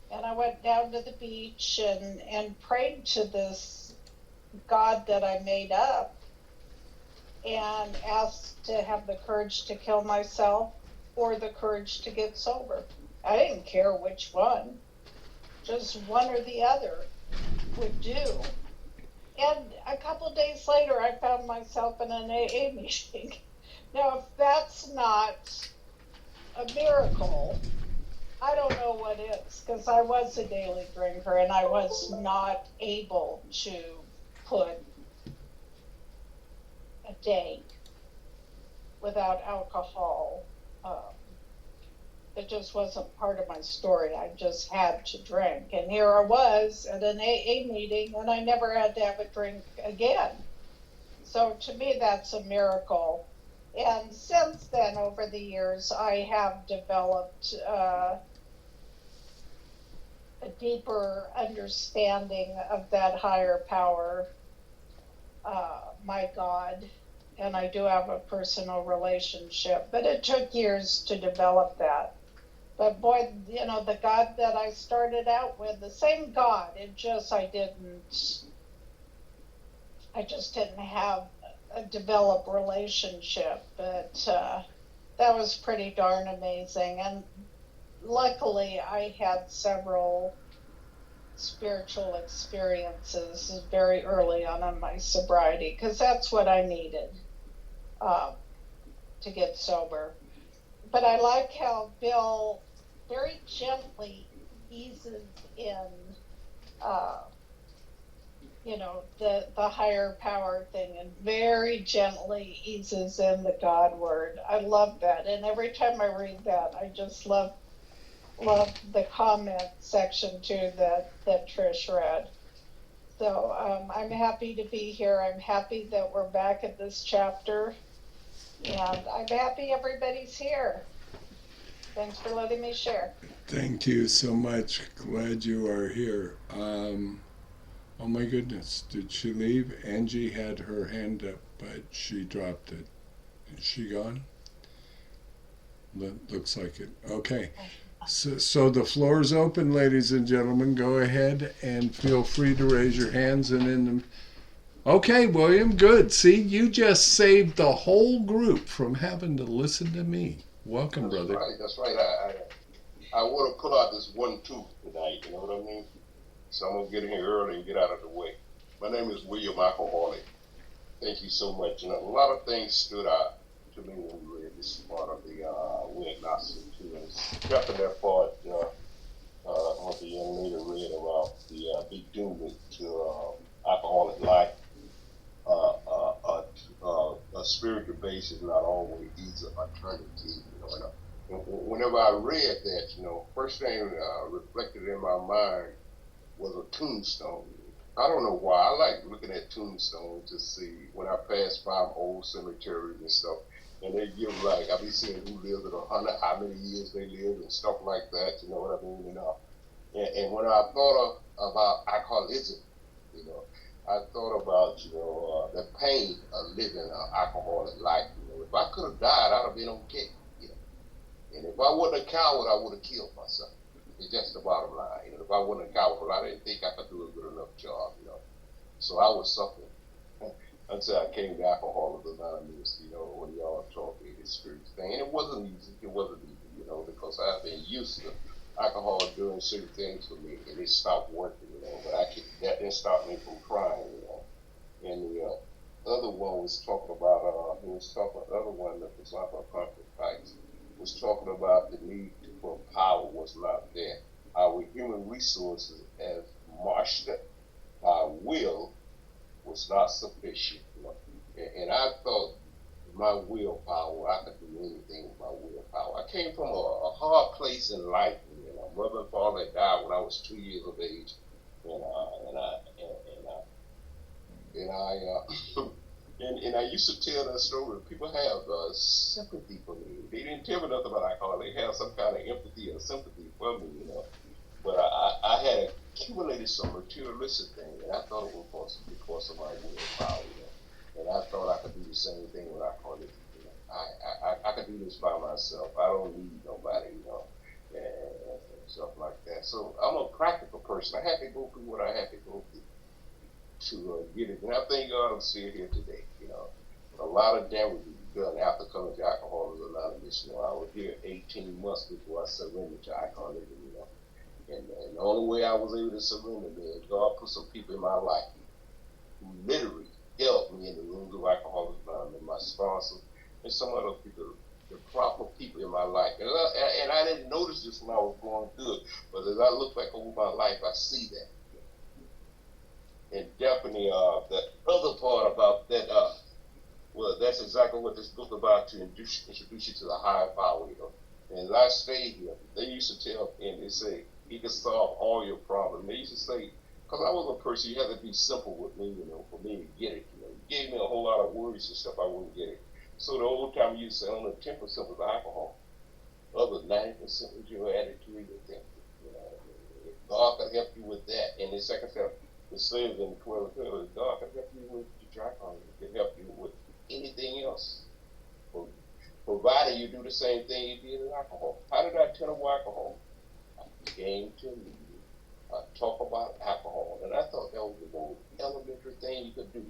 And I went down to the beach and prayed to this God that I made up and asked to have the courage to kill myself or the courage to get sober. I didn't care which one, just one or the other would do. And a couple days later, I found myself in an AA meeting. Now, if that's not a miracle, I don't know what is, because I was a daily drinker and I was not able to put a day without alcohol. It just wasn't part of my story. I just had to drink. And here I was at an AA meeting and I never had to have a drink again. So to me, that's a miracle. And since then, over the years, I have developed a deeper understanding of that higher power, my God, and I do have a personal relationship, but it took years to develop that. But boy, the God that I started out with, the same God, I just didn't have a developed relationship, but that was pretty darn amazing. And luckily, I had several spiritual experiences very early on in my sobriety, because that's what I needed to get sober. But I like how Bill very gently eases in, the higher power thing, and very gently eases in the God word. I love that. And every time I read that, I just love the comment section too that Trish read. So I'm happy to be here. I'm happy that we're back at this chapter. And I'm happy everybody's here. Thanks for letting me share. Thank you so much. Glad you are here. Oh my goodness, did she leave? Angie had her hand up, but she dropped it. Is she gone? Looks like it. Okay. So the floor is open, ladies and gentlemen. Go ahead and feel free to raise your hands. Okay, William, good. See, you just saved the whole group from having to listen to me. Welcome, brother. That's right. I want to pull out this 1-2 tonight. You know what I mean? So I'm gonna get in here early and get out of the way. My name is William Alcoholic. Thank you so much. A lot of things stood out to me when we read this part of the Agnostics too. And stepping that part, what the young lady is not always easy alternative, you know. And whenever I read that, you know, first thing reflected in my mind was a tombstone. I don't know why. I like looking at tombstones to see when I pass by old cemeteries and stuff. And they give like, I be seeing who lived at 100, how many years they lived and stuff like that, you know what I mean? You know. And when I thought about alcoholism, you know, I thought about, you know, the pain of living an alcoholic life. You know, if I could have died, I'd have been okay. You know, and if I wasn't a coward, I would have killed myself. It's just the bottom line. You know, if I wasn't a coward, I didn't think I could do a good enough job. You know, so I was suffering until I came to Alcoholics Anonymous. You know, when y'all taught me this spiritual thing, and it wasn't easy. It wasn't easy. You know, because I've been used to alcohol doing certain things for me, and it stopped working. You know, but that didn't stop me from trying. You know, and the other one was talking about. The other one that was like a conflict fights was talking about the need for power was not there. Our human resources, as marshaled by will, was not sufficient. You know? And I thought my willpower, I could do anything with my willpower. I came from a hard place in life. You know, my mother and father had died when I was 2 years of age, and I used to tell that story. People have sympathy for me. They didn't tell me nothing about alcohol. They have some kind of empathy or sympathy for me, you know. But I had accumulated some materialistic thing, and I thought it was because of my willpower, you know. And I thought I could do the same thing with alcoholism. You know. I could do this by myself. I don't need nobody, you know, and stuff like that. So I'm a practical person. I had to go through what I had to go through to get it. And I thank God I'm still here today, you know. A lot of damage was done after coming to Alcoholics Anonymous. You know, I was here 18 months before I surrendered to alcoholism, you know. And the only way I was able to surrender is God put some people in my life who literally helped me in the rooms of Alcoholics Anonymous, my sponsor, and some other people, the proper people in my life. And I didn't notice this when I was going through it, but as I look back over my life, I see that. And definitely, the other part about that, well, that's exactly what this book about, to introduce you to the higher power, you know. And as I stayed here, they used to tell, and they say, he can solve all your problems. They used to say, because I was a person, you had to be simple with me, you know, for me to get it. You know, you gave me a whole lot of words and stuff, I wouldn't get it. So the old time you say only 10% was alcohol. Other 90% was your attitude and thinking. You know, God can help you with that. And the second step, it says in 12:12, God can help you with your dry cleaning. He can help you with anything else, provided you do the same thing you did in alcohol. How did I tell them alcohol? I came to me, talk about alcohol, and I thought that was the most elementary thing you could do.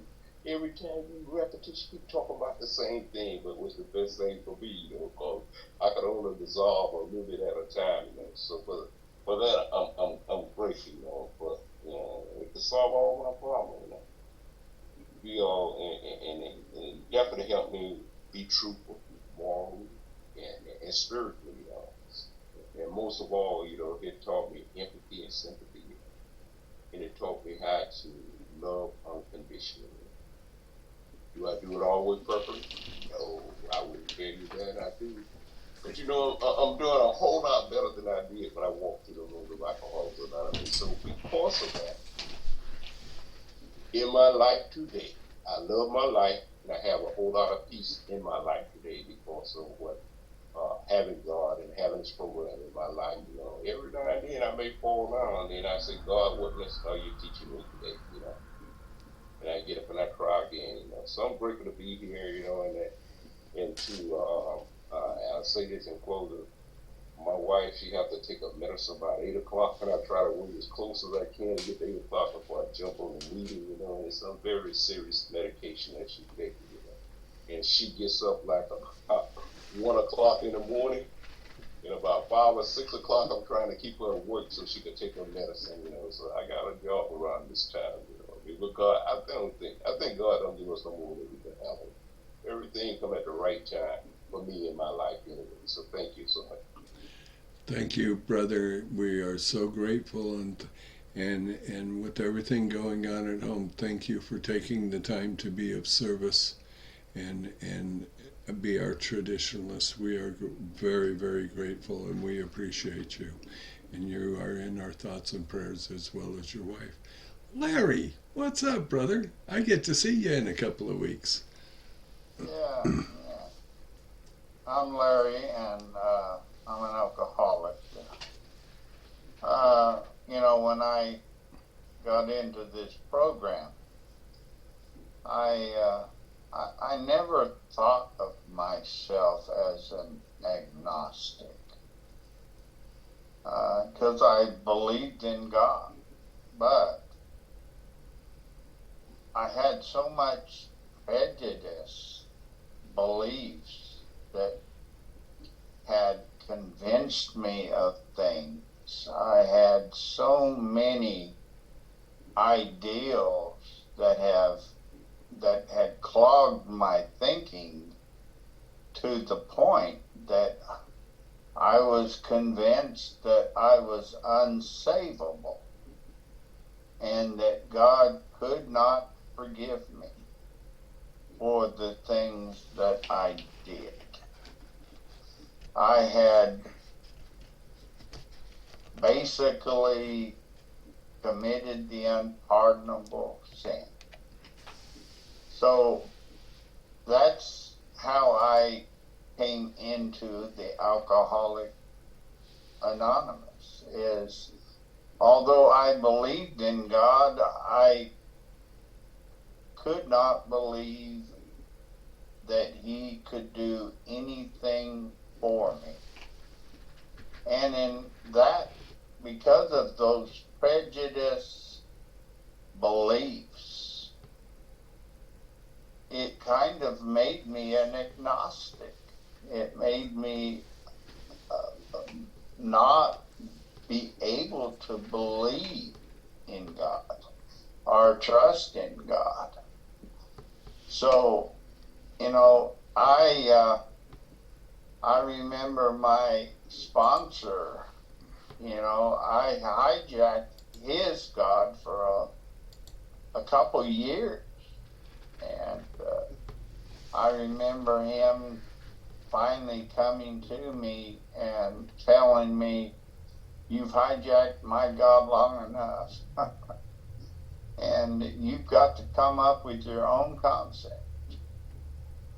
Every time you repetition, keep talking about the same thing, but what's the best thing for me, you know, because I could only dissolve a little bit at a time, you know. So for that, I'm grateful, you know, for, you know, it can solve all my problems, you know. Be all, and definitely help me be truthful, morally, and spiritually, you know. And most of all, you know, it taught me empathy and sympathy, you know. And it taught me how to love unconditionally. Do I do it always perfectly? No, I wouldn't tell you that I do. But you know, I'm doing a whole lot better than I did when I walked through the room of Alcoholics Anonymous. So because of that, in my life today, I love my life, and I have a whole lot of peace in my life today because of what having God and having this program in my life. You know, every now and then I may fall down, and I say, God, what lesson are you teaching me today? You know, and I get up and I cry again. You know, so I'm grateful to be here. You know, and to I'll say this in closing. My wife, she have to take a medicine about 8 o'clock, and I try to wait as close as I can to get to 8 o'clock before I jump on the meeting, you know. And it's some very serious medication that she takes, you know. And she gets up like 1 o'clock in the morning, and about 5 or 6 o'clock, I'm trying to keep her at work so she can take her medicine, you know. So I got a job around this time, you know. I mean, but God, I think God don't give us no more than we can handle. Everything come at the right time for me in my life, anyway. So thank you so much. Thank you, brother. We are so grateful, and with everything going on at home, thank you for taking the time to be of service, and be our traditionalists. We are very, very grateful, and we appreciate you. And you are in our thoughts and prayers, as well as your wife. Larry, what's up, brother? I get to see you in a couple of weeks. Yeah. I'm Larry, and I'm an alcoholic. When I got into this program, I never thought of myself as an agnostic, because I believed in God, but I had so much prejudice, beliefs that had convinced me of things. I had so many ideals that had clogged my thinking to the point that I was convinced that I was unsavable and that God could not forgive me for the things that I did. I had basically committed the unpardonable sin. So that's how I came into the Alcoholic Anonymous. Is although I believed in God, I could not believe that He could do anything for me. And in that, because of those prejudice beliefs, it kind of made me an agnostic. It made me not be able to believe in God or trust in God. So, I remember my sponsor, I hijacked his God for a couple years. And I remember him finally coming to me and telling me, "You've hijacked my God long enough. And you've got to come up with your own concept.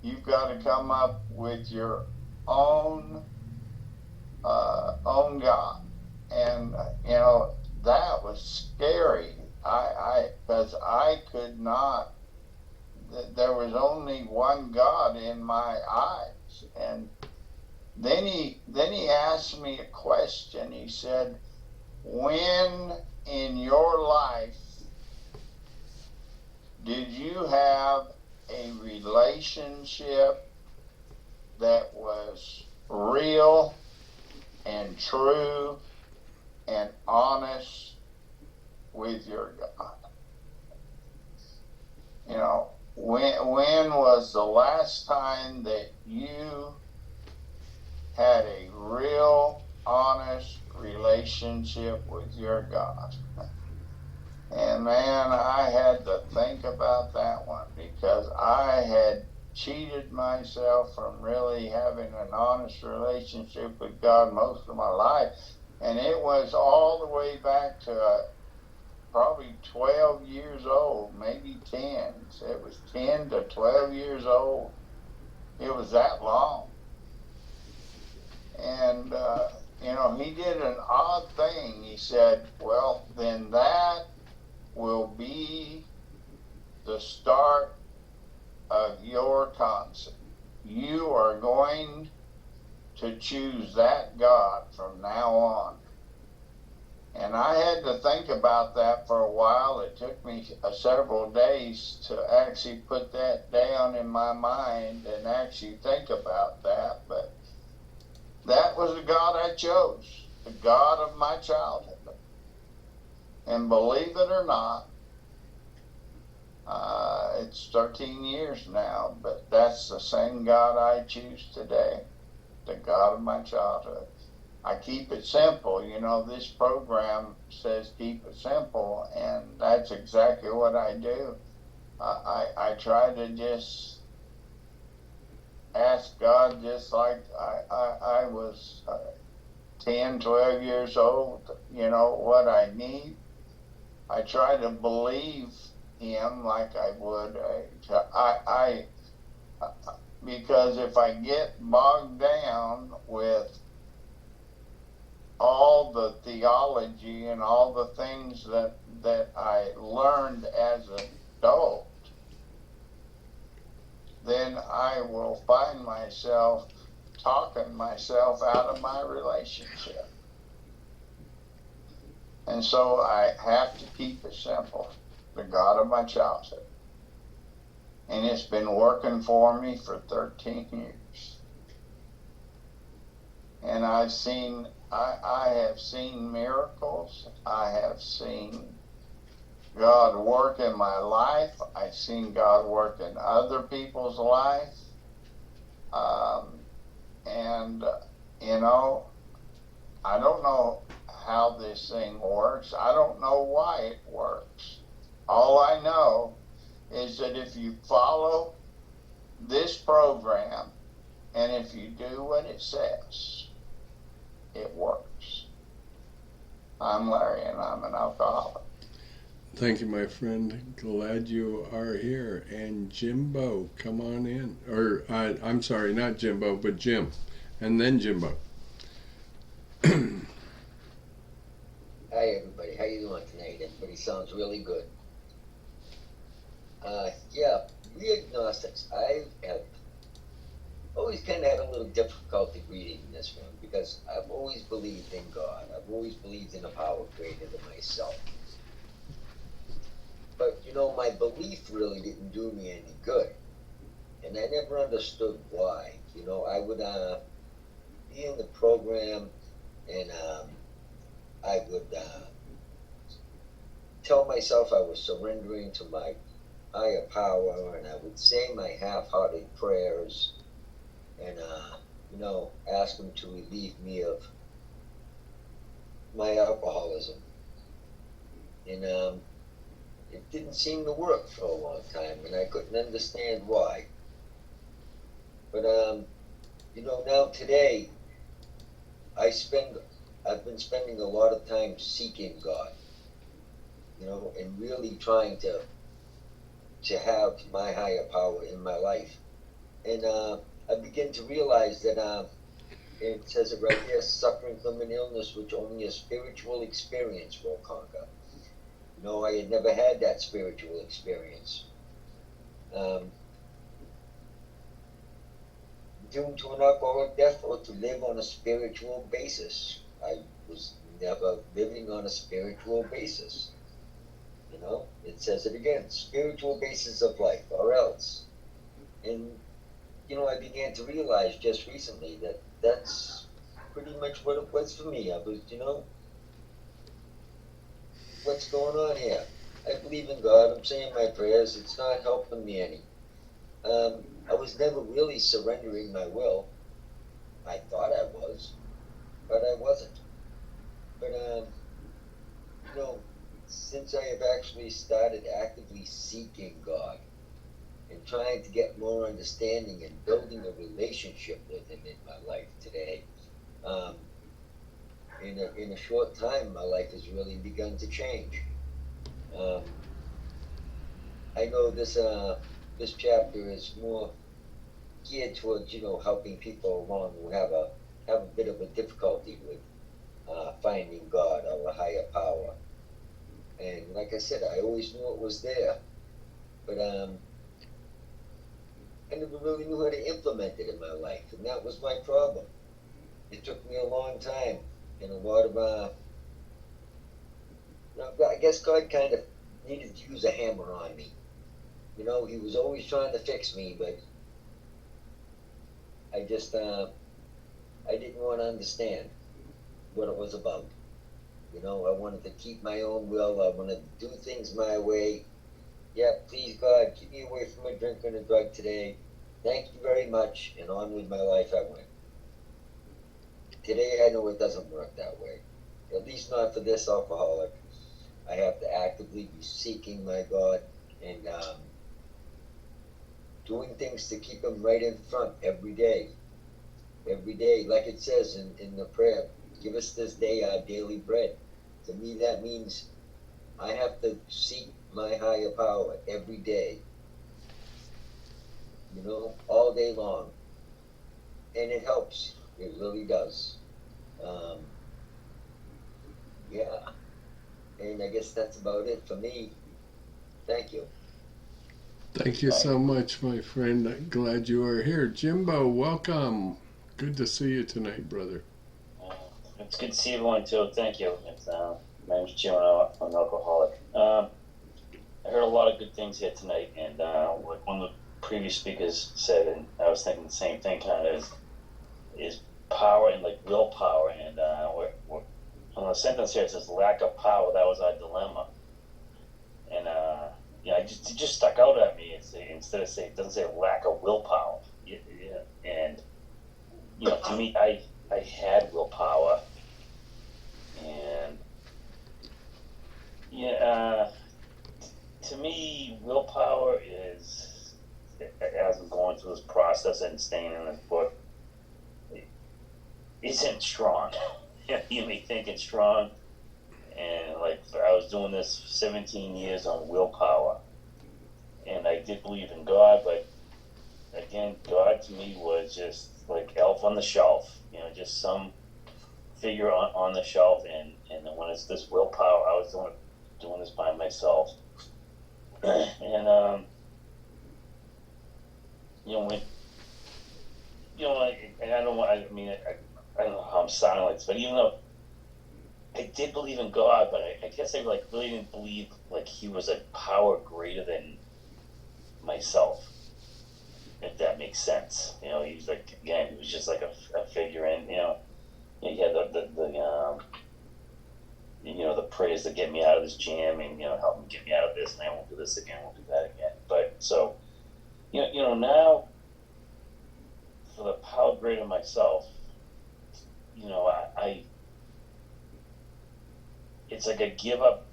You've got to come up with your own God." And that was scary. Because I could not. There was only one God in my eyes. And then he asked me a question. He said, "When in your life did you have a relationship that was real and true and honest with your God? When was the last time that you had a real, honest relationship with your God?" And man, I had to think about that one, because I had cheated myself from really having an honest relationship with God most of my life. And it was all the way back to probably 12 years old, maybe 10. So it was 10 to 12 years old. It was that long. And, he did an odd thing. He said, "Well, then that will be the start of your concept. You are going to choose that God from now on." And I had to think about that for a while. It took me several days to actually put that down in my mind and actually think about that. But that was the God I chose, the God of my childhood. And believe it or not, it's 13 years now, but that's the same God I choose today, the God of my childhood. I keep it simple. This program says keep it simple, and that's exactly what I do. I try to just ask God just like I was 10, 12 years old, what I need. I try to believe Him like I would. Because if I get bogged down with all the theology and all the things that I learned as an adult, then I will find myself talking myself out of my relationship. And so I have to keep it simple. The God of my childhood. And it's been working for me for 13 years. And I have seen miracles. I have seen God work in my life. I've seen God work in other people's life. I don't know how this thing works. I don't know why it works. All I know is that if you follow this program and if you do what it says, it works. I'm Larry and I'm an alcoholic. Thank you, my friend. Glad you are here. And Jimbo, come on in. Or, I'm sorry, not Jimbo, but Jim. And then Jimbo. Hi everybody, how you doing tonight? Everybody sounds really good. Yeah, we agnostics, I have always kind of had a little difficulty reading this one because I've always believed in God. I've always believed in a power greater than myself. But, my belief really didn't do me any good. And I never understood why. I would be in the program and I would tell myself I was surrendering to my higher power, and I would say my half-hearted prayers and, ask Him to relieve me of my alcoholism. And it didn't seem to work for a long time, and I couldn't understand why. But, now today, I've been spending a lot of time seeking God, and really trying to have my higher power in my life. And I begin to realize that it says it right here, suffering from an illness which only a spiritual experience will conquer. I had never had that spiritual experience. Doomed to an alcoholic death or to live on a spiritual basis. I was never living on a spiritual basis. It says it again, spiritual basis of life, or else. And, I began to realize just recently that that's pretty much what it was for me. I was, what's going on here? I believe in God, I'm saying my prayers, it's not helping me any. I was never really surrendering my will. I thought I was, but I wasn't. But, since I have actually started actively seeking God and trying to get more understanding and building a relationship with Him in my life today, in a short time, my life has really begun to change. I know this chapter is more geared towards helping people along who have a bit of a difficulty with finding God or a higher power. And like I said, I always knew it was there, but I never really knew how to implement it in my life, and that was my problem. It took me a long time, and a lot of I guess God kind of needed to use a hammer on me. He was always trying to fix me, but I just I didn't want to understand what it was about. I wanted to keep my own will. I wanted to do things my way. Yeah, please, God, keep me away from a drink and a drug today. Thank you very much. And on with my life I went. Today I know it doesn't work that way. At least not for this alcoholic. I have to actively be seeking my God and doing things to keep him right in front every day. Every day, like it says in the prayer, give us this day our daily bread. To me, that means I have to seek my higher power every day, all day long. And it helps. It really does. Yeah. And I guess that's about it for me. Thank you. Thank you so much, my friend. I'm glad you are here. Jimbo, welcome. Good to see you tonight, brother. It's good to see everyone too. Thank you. My name's Jim. I'm an alcoholic. I heard a lot of good things here tonight, and like one of the previous speakers said, and I was thinking the same thing. Kind of is power and like willpower, and we're on the sentence here it says lack of power. That was our dilemma, and it just stuck out at me. Instead of it doesn't say lack of willpower, and to me, I had willpower, and to me, willpower is, as I'm going through this process and staying in this book, it isn't strong. You may think it's strong, and like I was doing this 17 years on willpower, and I did believe in God, but again, God to me was just like elf on the shelf, just some figure on the shelf, and then when it's this willpower, I was doing this by myself, and when and I don't want, I don't know how I'm sounding like this, but even though I did believe in God, but I guess I like really didn't believe like He was a power greater than myself, if that makes sense. He was like, again, he was just like a figure in, he had the prayers to get me out of this jam, and help me get me out of this, and I won't do this again, I won't do that again. But so now for the power greater myself, I it's like I give up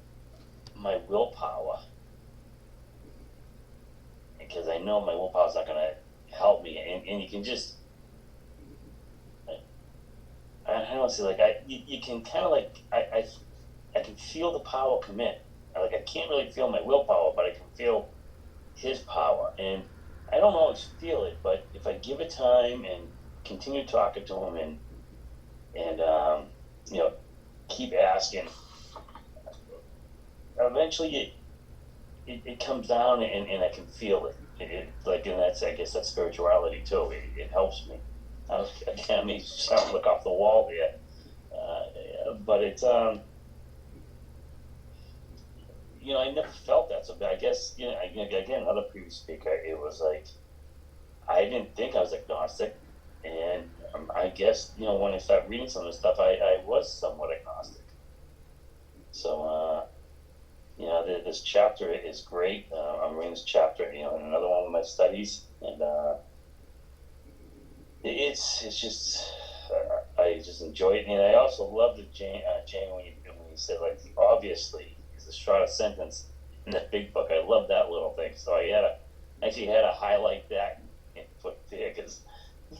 my willpower, because I know my willpower is not going to help me, and you can just, I don't see, like you can kind of like I can feel the power come in. Like I can't really feel my willpower, but I can feel His power, and I don't always feel it, but if I give it time and continue talking to Him and keep asking, eventually it comes down, and I can feel it. And that's, I guess that's spirituality too. It helps me. I may sound like off the wall here, but it's I never felt that. So I guess again, another previous speaker, it was like I didn't think I was agnostic, and I guess when I started reading some of the stuff, I was somewhat agnostic. So this chapter is great. I'm reading this chapter, in another one of my studies, and it's just I just enjoy it, and I also love the Jane when you said like obviously is the shortest sentence in the big book. I love that little thing, so I had to highlight that and put there, because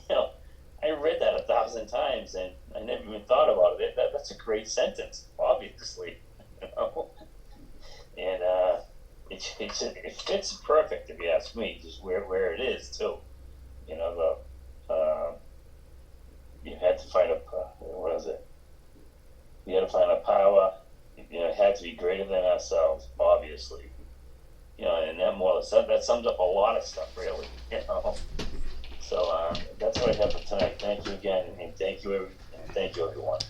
I read that 1,000 times and I never even thought about it. That's a great sentence, obviously, and it fits perfect, if you ask me, just where it is too. You had to find what is it? You had to find a power. It had to be greater than ourselves, obviously. And that sums up a lot of stuff, really. So that's what I have for tonight. Thank you again, and thank you everyone.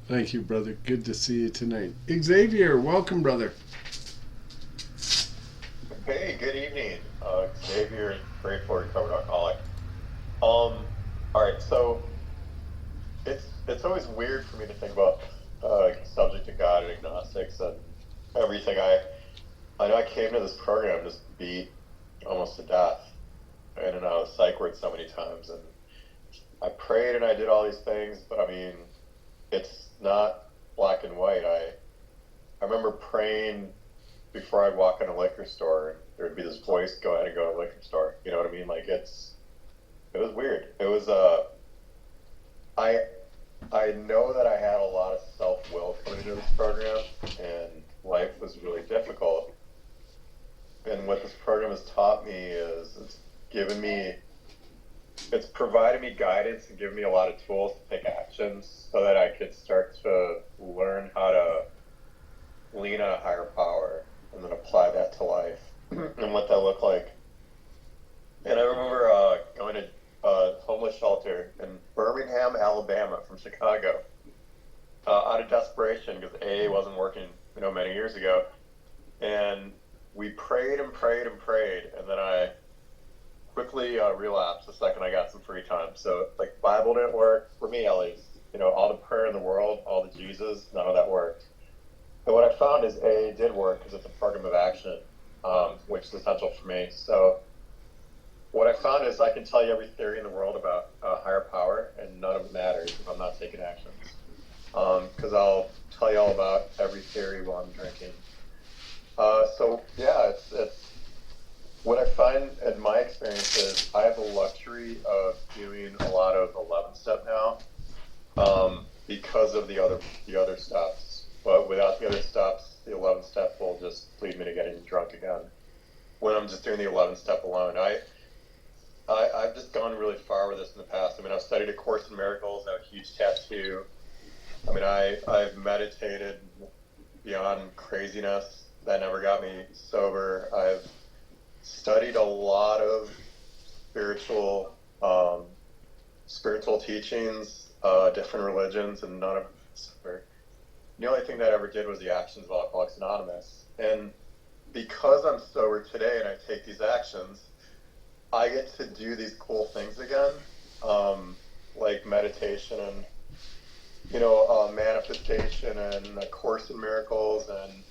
Thank you, brother. Good to see you tonight. Xavier, welcome, brother. Hey, good evening. Xavier, grateful recovered alcoholic. All right, so it's always weird for me to think about subject of God and agnostics and everything. I know I came to this program just beat almost to death, in and out of psych ward so many times, and I prayed and I did all these things, but I mean, it's not black and white. I remember praying before I'd walk in a liquor store, there would be this voice, go ahead and go to the liquor store. You know what I mean? Like it was weird. It was I know that I had a lot of self-will coming into this program, and life was really difficult. And what this program has taught me is it's provided me guidance and given me a lot of tools to take actions so that I could start to learn how to lean on a higher power and then apply that to life and what that looked like. And I remember going to a homeless shelter in Birmingham, Alabama, from Chicago, out of desperation because AA wasn't working, many years ago. And we prayed and prayed and prayed, and then I quickly relapsed the second I got some free time. So, Bible didn't work, for me at least. All the prayer in the world, all the Jesus, none of that worked. And what I found is AA did work because it's a program of action, which is essential for me. So what I found is I can tell you every theory in the world about higher power, and none of it matters if I'm not taking actions. Because I'll tell you all about every theory while I'm drinking. So yeah, it's what I find in my experience is I have the luxury of doing a lot of 11-step now because of the other steps. But without the other steps, the 11-step will just lead me to getting drunk again. When I'm just doing the 11-step alone, I've just gone really far with this in the past. I've studied A Course in Miracles. I have a huge tattoo. I've meditated beyond craziness. That never got me sober. I've studied a lot of spiritual teachings, different religions, and none of them sober. The only thing that I ever did was the actions of Alcoholics Anonymous. And because I'm sober today and I take these actions, I get to do these cool things again, like meditation and, manifestation and A Course in Miracles and,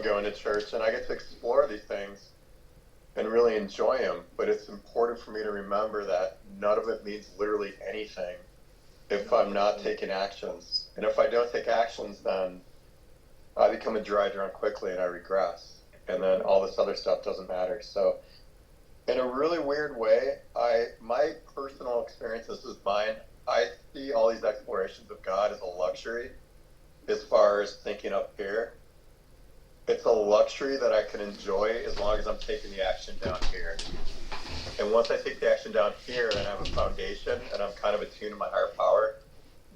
going to church. And I get to explore these things and really enjoy them. But it's important for me to remember that none of it means literally anything if I'm not taking actions. And if I don't take actions, then I become a dry drunk quickly and I regress. And then all this other stuff doesn't matter. So in a really weird way, my personal experience, this is mine, I see all these explorations of God as a luxury as far as thinking up here. It's a luxury that I can enjoy as long as I'm taking the action down here. And once I take the action down here and I have a foundation and I'm kind of attuned to my higher power,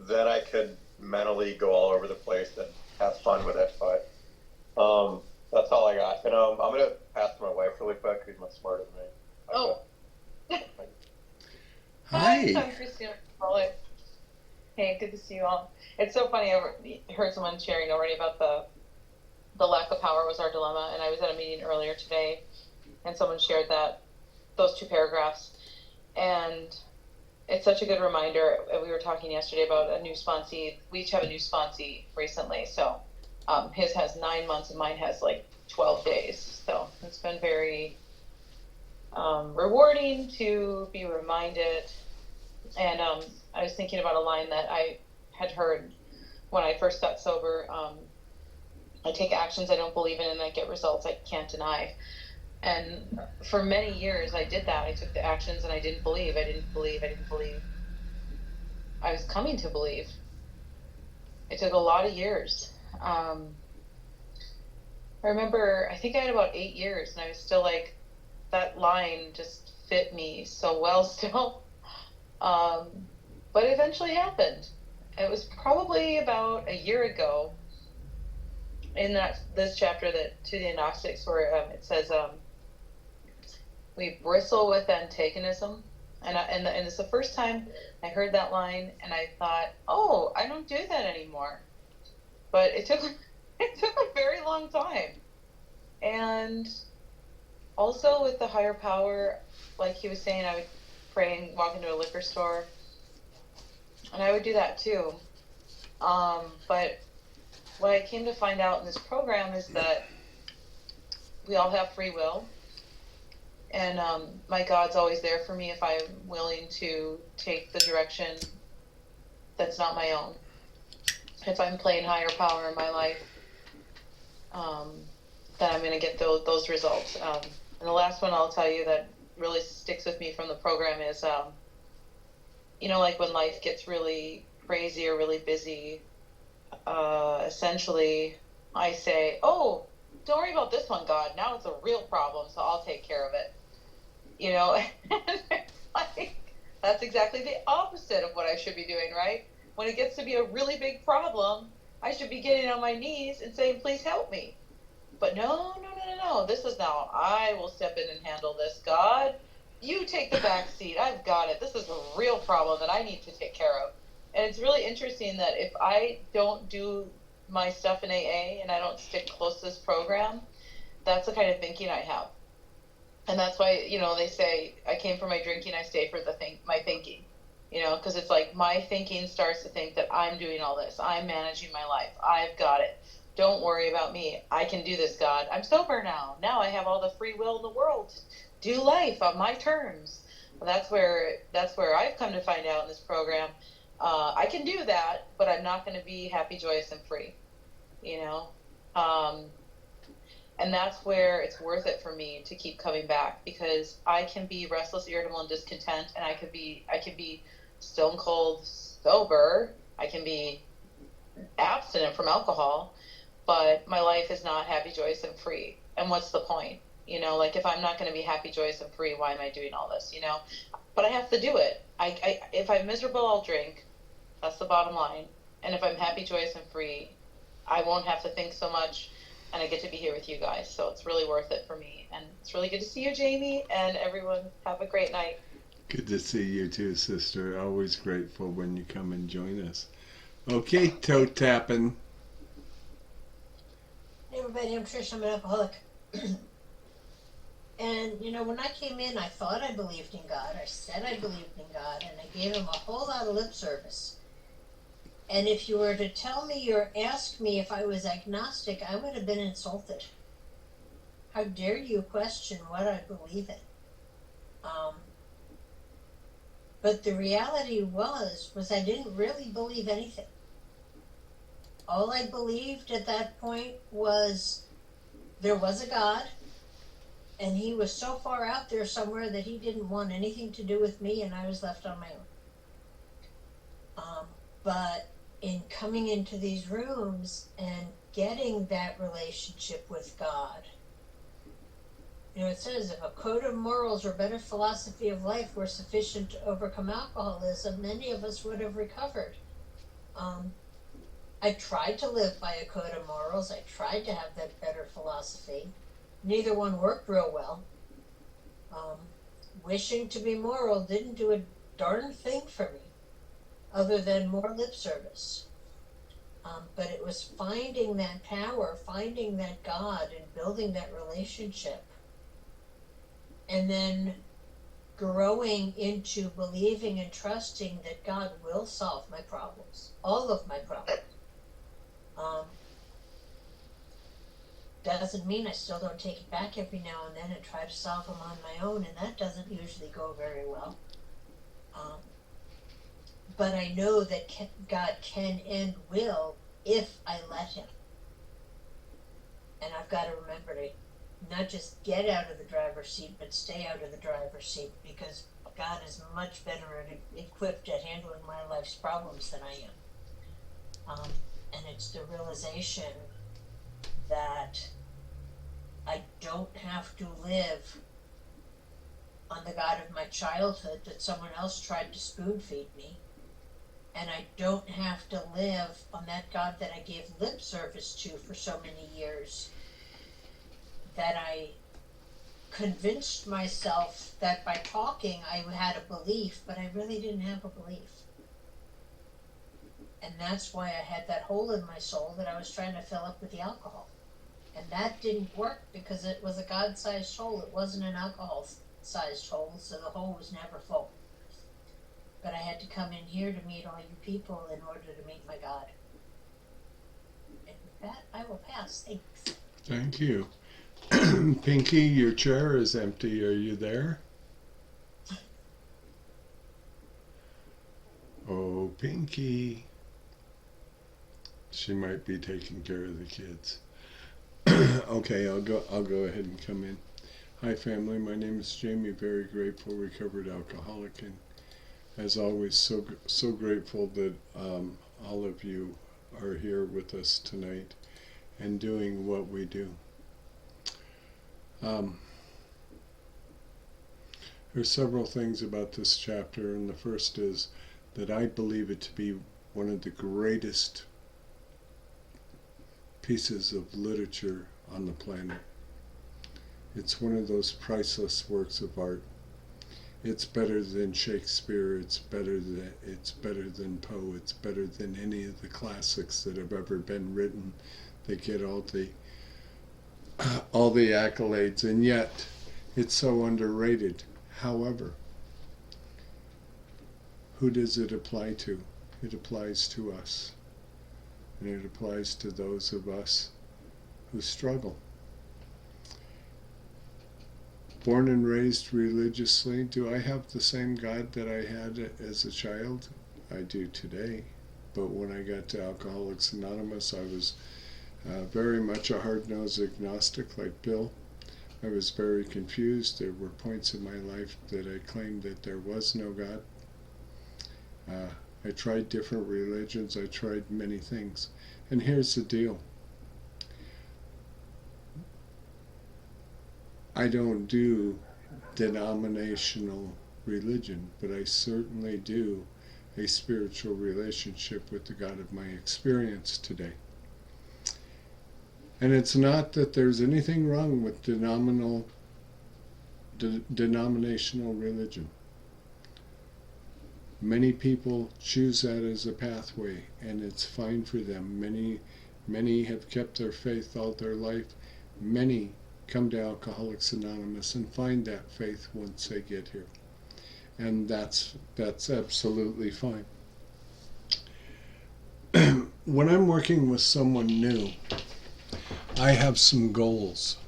then I could mentally go all over the place and have fun with it. But that's all I got. And I'm going to pass to my wife really quick, who's much smarter than me. Oh. Hi. I'm Christina. Hey, good to see you all. It's so funny. I heard someone sharing already about the lack of power was our dilemma, and I was at a meeting earlier today, and someone shared those two paragraphs, and it's such a good reminder. We were talking yesterday about a new sponsee. We each have a new sponsee recently, so his has 9 months and mine has 12 days. So it's been very rewarding to be reminded. And I was thinking about a line that I had heard when I first got sober. I take actions I don't believe in and I get results I can't deny. And for many years I did that. I took the actions and I didn't believe. I was coming to believe. It took a lot of years. I remember, I think I had about 8 years and I was still that line just fit me so well still. But it eventually happened. It was probably about a year ago in this chapter to the Agnostics where it says we bristle with antagonism, and it's the first time I heard that line and I thought, oh, I don't do that anymore. But it took a very long time. And also with the higher power, like he was saying, I would pray and walk into a liquor store, and I would do that too. But what I came to find out in this program is that we all have free will, and my God's always there for me if I'm willing to take the direction that's not my own. If I'm playing higher power in my life, then I'm going to get those results. And the last one I'll tell you that really sticks with me from the program is, you know, like when life gets really crazy or really busy, essentially I say, oh, don't worry about this one, God. Now it's a real problem, so I'll take care of it. You know, and it's like, that's exactly the opposite of what I should be doing, right? When it gets to be a really big problem, I should be getting on my knees and saying, please help me. But no. This is now, I will step in and handle this. God, you take the back seat. I've got it. This is a real problem that I need to take care of. And it's really interesting that if I don't do my stuff in AA and I don't stick close to this program, that's the kind of thinking I have. And that's why, you know, they say, I came for my drinking, I stay for my thinking. You know, because it's like my thinking starts to think that I'm doing all this. I'm managing my life. I've got it. Don't worry about me. I can do this, God. I'm sober now. Now I have all the free will in the world to do life on my terms. Well, that's where I've come to find out in this program. I can do that, but I'm not going to be happy, joyous, and free. You know, and that's where it's worth it for me to keep coming back, because I can be restless, irritable, and discontent, and I could be stone cold sober. I can be abstinent from alcohol, but my life is not happy, joyous, and free. And what's the point? You know, like if I'm not going to be happy, joyous, and free, why am I doing all this? You know, but I have to do it. If I'm miserable, I'll drink. That's the bottom line. And if I'm happy, joyous, and free, I won't have to think so much, and I get to be here with you guys. So it's really worth it for me. And it's really good to see you, Jamie, and everyone. Have a great night. Good to see you too, sister. Always grateful when you come and join us. Okay, toe tapping. Hey everybody, I'm Trish. I'm an alcoholic. And you know, when I came in, I thought I believed in God. I said I believed in God, and I gave him a whole lot of lip service. And if you were to tell me or ask me if I was agnostic, I would have been insulted. How dare you question what I believe in? But the reality was I didn't really believe anything. All I believed at that point was there was a God, and he was so far out there somewhere that he didn't want anything to do with me, and I was left on my own. But in coming into these rooms and getting that relationship with God, you know, it says if a code of morals or better philosophy of life were sufficient to overcome alcoholism, many of us would have recovered. I tried to live by a code of morals. I tried to have that better philosophy. Neither one worked real well. Wishing to be moral didn't do a darn thing for me, other than more lip service. But it was finding that power, finding that God, and building that relationship. And then growing into believing and trusting that God will solve my problems, all of my problems. Doesn't mean I still don't take it back every now and then and try to solve them on my own, and that doesn't usually go very well. But I know that God can and will if I let him. And I've got to remember to not just get out of the driver's seat, but stay out of the driver's seat, because God is much better equipped at handling my life's problems than I am. And it's the realization that I don't have to live on the God of my childhood that someone else tried to spoon feed me. And I don't have to live on that God that I gave lip service to for so many years, that I convinced myself that by talking I had a belief, but I really didn't have a belief. And that's why I had that hole in my soul that I was trying to fill up with the alcohol. And that didn't work because it was a God-sized hole. It wasn't an alcohol-sized hole, so the hole was never full. But I had to come in here to meet all you people in order to meet my God. And with that, I will pass. Thanks. Thank you. Pinky, your chair is empty. Are you there? Oh, Pinky. She might be taking care of the kids. Okay, I'll go ahead and come in. Hi family, my name is Jamie, very grateful recovered alcoholic, and as always so grateful that all of you are here with us tonight and doing what we do. There's several things about this chapter, and the first is that I believe it to be one of the greatest pieces of literature on the planet. It's one of those priceless works of art. It's better than Shakespeare, it's better than Poe, it's better than any of the classics that have ever been written. They get all the accolades, and yet it's so underrated. However, who does it apply to? It applies to us. And it applies to those of us who struggle. Born and raised religiously, do I have the same God that I had as a child? I do today. But when I got to Alcoholics Anonymous, I was very much a hard-nosed agnostic like Bill. I was very confused. There were points in my life that I claimed that there was no God. I tried different religions. I tried many things. And here's the deal. I don't do denominational religion, but I certainly do a spiritual relationship with the God of my experience today. And it's not that there's anything wrong with denominational religion. Many people choose that as a pathway, and it's fine for them. Many have kept their faith all their life. Many come to Alcoholics Anonymous and find that faith once they get here. And that's absolutely fine. When I'm working with someone new, I have some goals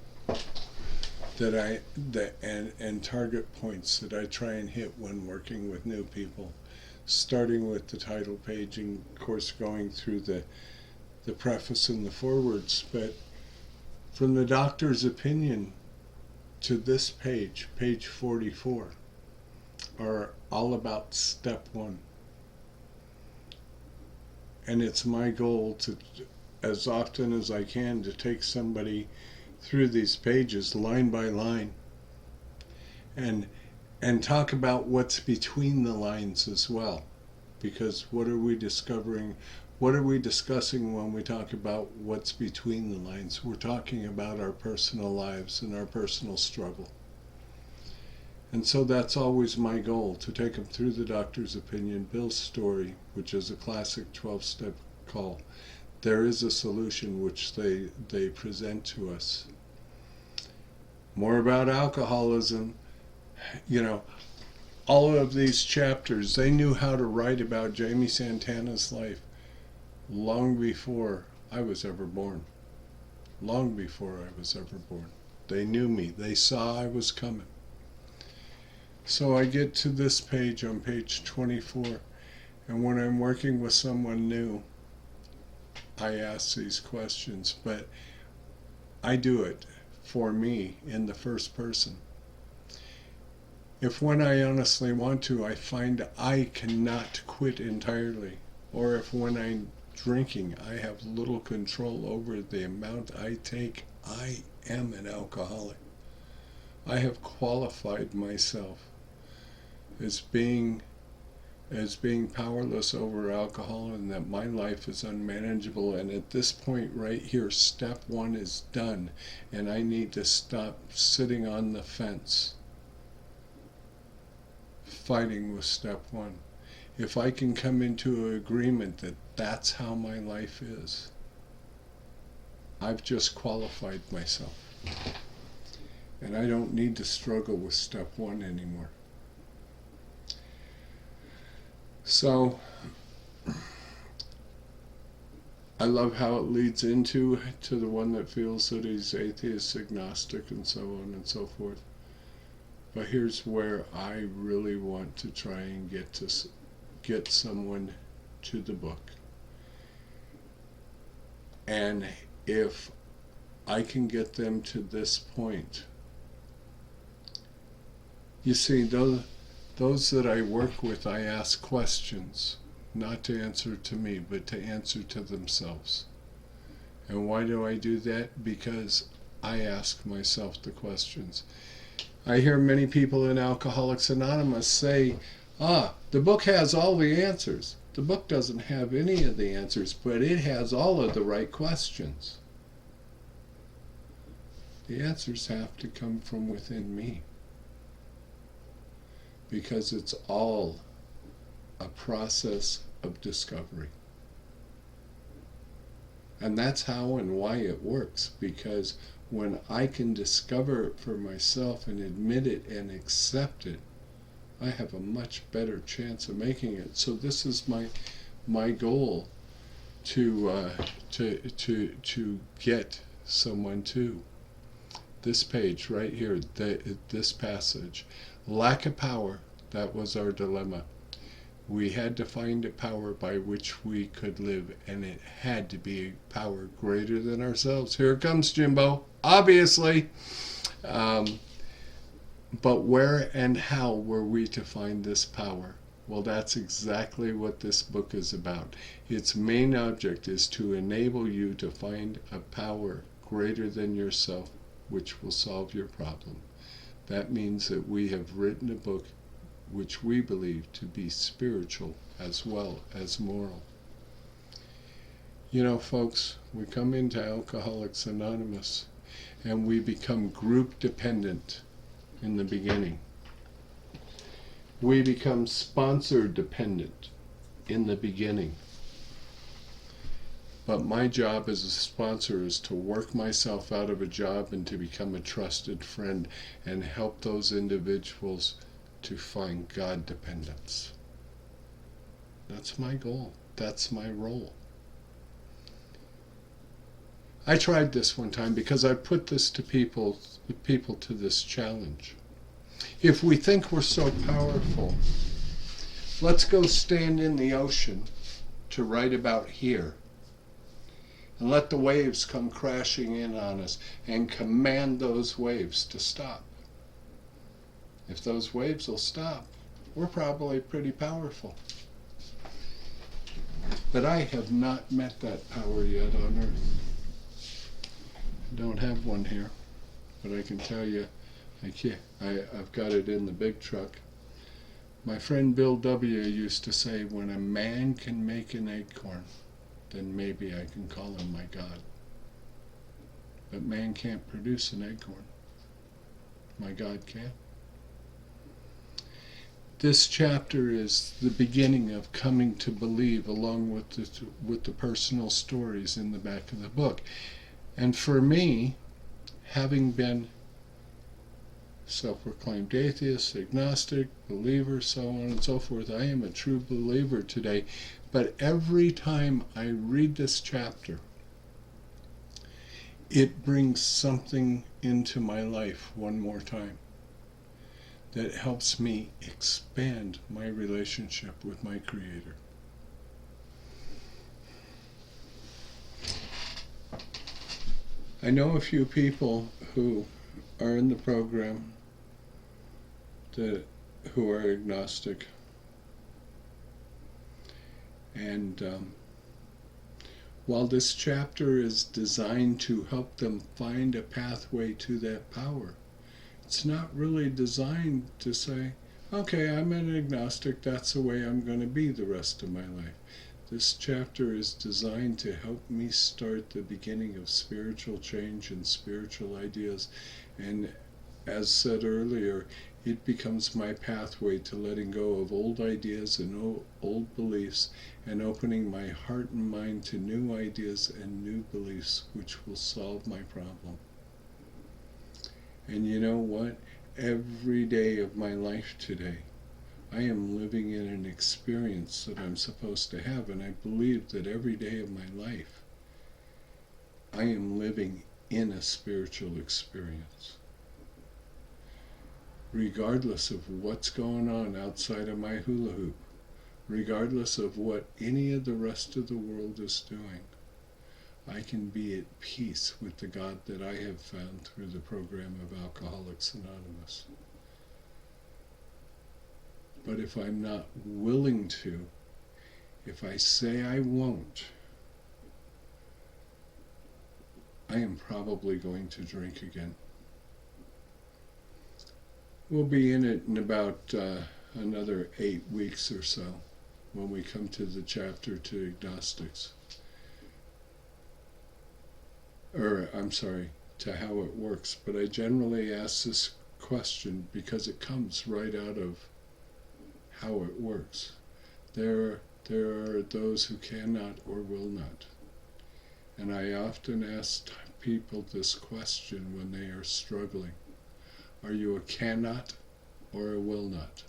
and target points that I try and hit when working with new people, starting with the title page and of course going through the preface and the forewords. But from the doctor's opinion to this page, page 44, are all about step one. And it's my goal to, as often as I can, to take somebody through these pages line by line and talk about what's between the lines as well. Because what are we discovering? What are we discussing when we talk about what's between the lines? We're talking about our personal lives and our personal struggle. And so that's always my goal, to take them through the doctor's opinion, Bill's story, which is a classic 12-step call. There is a solution which they present to us. More about alcoholism. You know, all of these chapters, they knew how to write about Jamie Santana's life long before I was ever born. Long before I was ever born. They knew me. They saw I was coming. So I get to this page on page 24, and when I'm working with someone new, I ask these questions, but I do it for me in the first person. If when I honestly want to, I find I cannot quit entirely, or if when I'm drinking, I have little control over the amount I take, I am an alcoholic. I have qualified myself as being powerless over alcohol, and that my life is unmanageable. And at this point right here, step one is done, and I need to stop sitting on the fence fighting with step one. If I can come into an agreement that that's how my life is, I've just qualified myself, and I don't need to struggle with step one anymore. So I love how it leads into the one that feels that he's atheist, agnostic, and so on and so forth. But here's where I really want to try and get someone to the book. And if I can get them to this point, You see, those that I work with, I ask questions, not to answer to me, but to answer to themselves. And why do I do that? Because I ask myself the questions. I hear many people in Alcoholics Anonymous say, the book has all the answers. The book doesn't have any of the answers, but it has all of the right questions. The answers have to come from within me, because it's all a process of discovery. And that's how and why it works, because when I can discover it for myself and admit it and accept it, I have a much better chance of making it. So this is my goal, to get someone to this page right here, this passage. Lack of power, that was our dilemma. We had to find a power by which we could live, and it had to be a power greater than ourselves. Here it comes, Jimbo, obviously. But where and how were we to find this power? Well, that's exactly what this book is about. Its main object is to enable you to find a power greater than yourself, which will solve your problem. That means that we have written a book which we believe to be spiritual as well as moral. You know, folks, we come into Alcoholics Anonymous and we become group dependent in the beginning. We become sponsor dependent in the beginning. But my job as a sponsor is to work myself out of a job and to become a trusted friend and help those individuals to find God dependence. That's my goal. That's my role. I tried this one time because I put this to people to this challenge. If we think we're so powerful, let's go stand in the ocean to right about here and let the waves come crashing in on us and command those waves to stop. If those waves will stop, we're probably pretty powerful. But I have not met that power yet on earth. I don't have one here, but I can tell you, I've got it in the big truck. My friend Bill W. used to say, when a man can make an acorn, then maybe I can call him my God. But man can't produce an acorn. My God can. This chapter is the beginning of coming to believe, along with the personal stories in the back of the book. And for me, having been self-proclaimed atheist, agnostic, believer, so on and so forth, I am a true believer today. But every time I read this chapter, it brings something into my life one more time that helps me expand my relationship with my Creator. I know a few people who are in the program who are agnostic. And while this chapter is designed to help them find a pathway to that power, it's not really designed to say, okay, I'm an agnostic, that's the way I'm going to be the rest of my life. This chapter is designed to help me start the beginning of spiritual change and spiritual ideas. And as said earlier, it becomes my pathway to letting go of old ideas and old beliefs and opening my heart and mind to new ideas and new beliefs which will solve my problem. And you know what? Every day of my life today, I am living in an experience that I'm supposed to have, and I believe that every day of my life, I am living in a spiritual experience. Regardless of what's going on outside of my hula hoop, regardless of what any of the rest of the world is doing, I can be at peace with the God that I have found through the program of Alcoholics Anonymous. But if I'm not willing to, if I say I won't, I am probably going to drink again. We'll be in it in about another 8 weeks or so when we come to the chapter to Agnostics. Or, I'm sorry, to how it works. But I generally ask this question because it comes right out of how it works. There are those who cannot or will not. And I often ask people this question when they are struggling. Are you a cannot or a will not?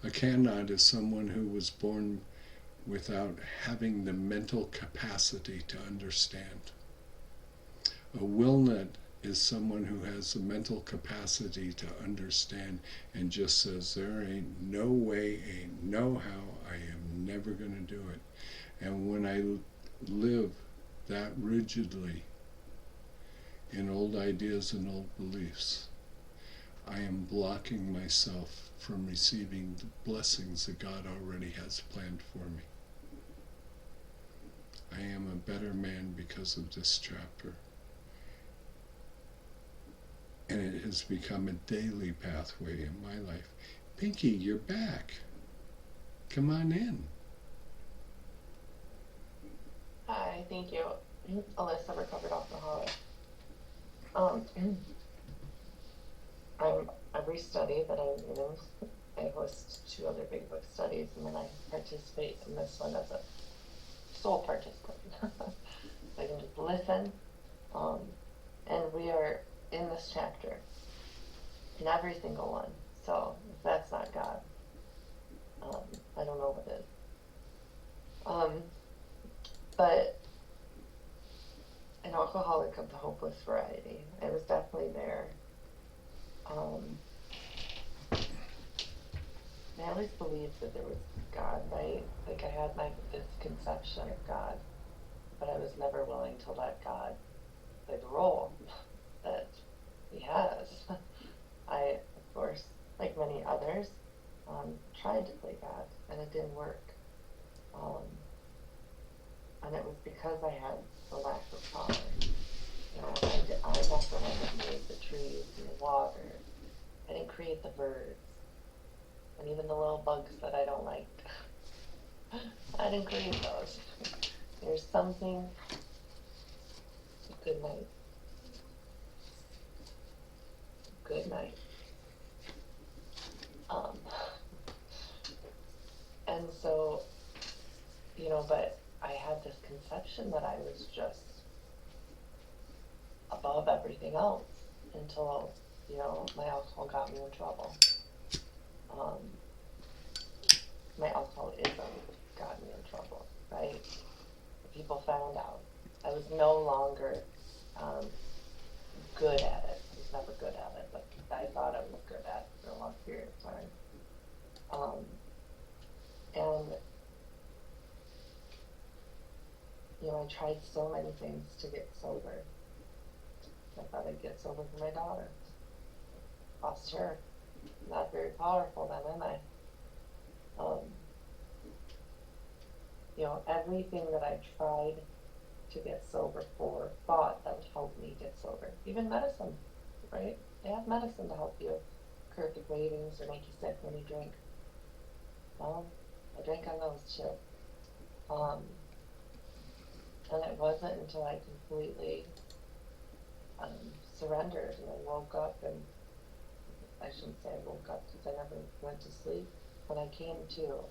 A cannot is someone who was born without having the mental capacity to understand. A will not is someone who has the mental capacity to understand and just says, there ain't no way, ain't no how, I am never going to do it. And when I live that rigidly in old ideas and old beliefs, I am blocking myself from receiving the blessings that God already has planned for me. I am a better man because of this chapter. And it has become a daily pathway in my life. Pinky, you're back. Come on in. Hi, thank you. Alyssa, recovered alcoholic. I restudy that I'm in. I host 2 other big book studies, and then I participate in this one as a sole participant. I can just listen. And we are in this chapter, in every single one. So if that's not God, I don't know what is. But an alcoholic of the hopeless variety, I was definitely there. I always believed that there was God, right? Like I had this conception of God, but I was never willing to let God play the role that he has. I, of course, like many others, tried to play God, and it didn't work. And it was because I had the lack of power. You know, I definitely made the trees and the water. I didn't create the birds. And even the little bugs that I don't like. I didn't create those. There's something. Good night. Good night. And so, you know, but I had this conception that I was just above everything else until, you know, my alcohol got me in trouble. My alcoholism got me in trouble, right? People found out. I was no longer good at it. I was never good at it, but I thought I was good at it for a long period of time. And, you know, I tried so many things to get sober. I thought I'd get sober for my daughter. Lost her. Not very powerful then, am I? You know, everything that I tried to get sober for, thought that would help me get sober. Even medicine, right? They have medicine to help you curb the cravings or make you sick when you drink. Well, I drank on those too. And it wasn't until I completely surrendered and I woke up, and I shouldn't say I woke up because I never went to sleep. When I came to,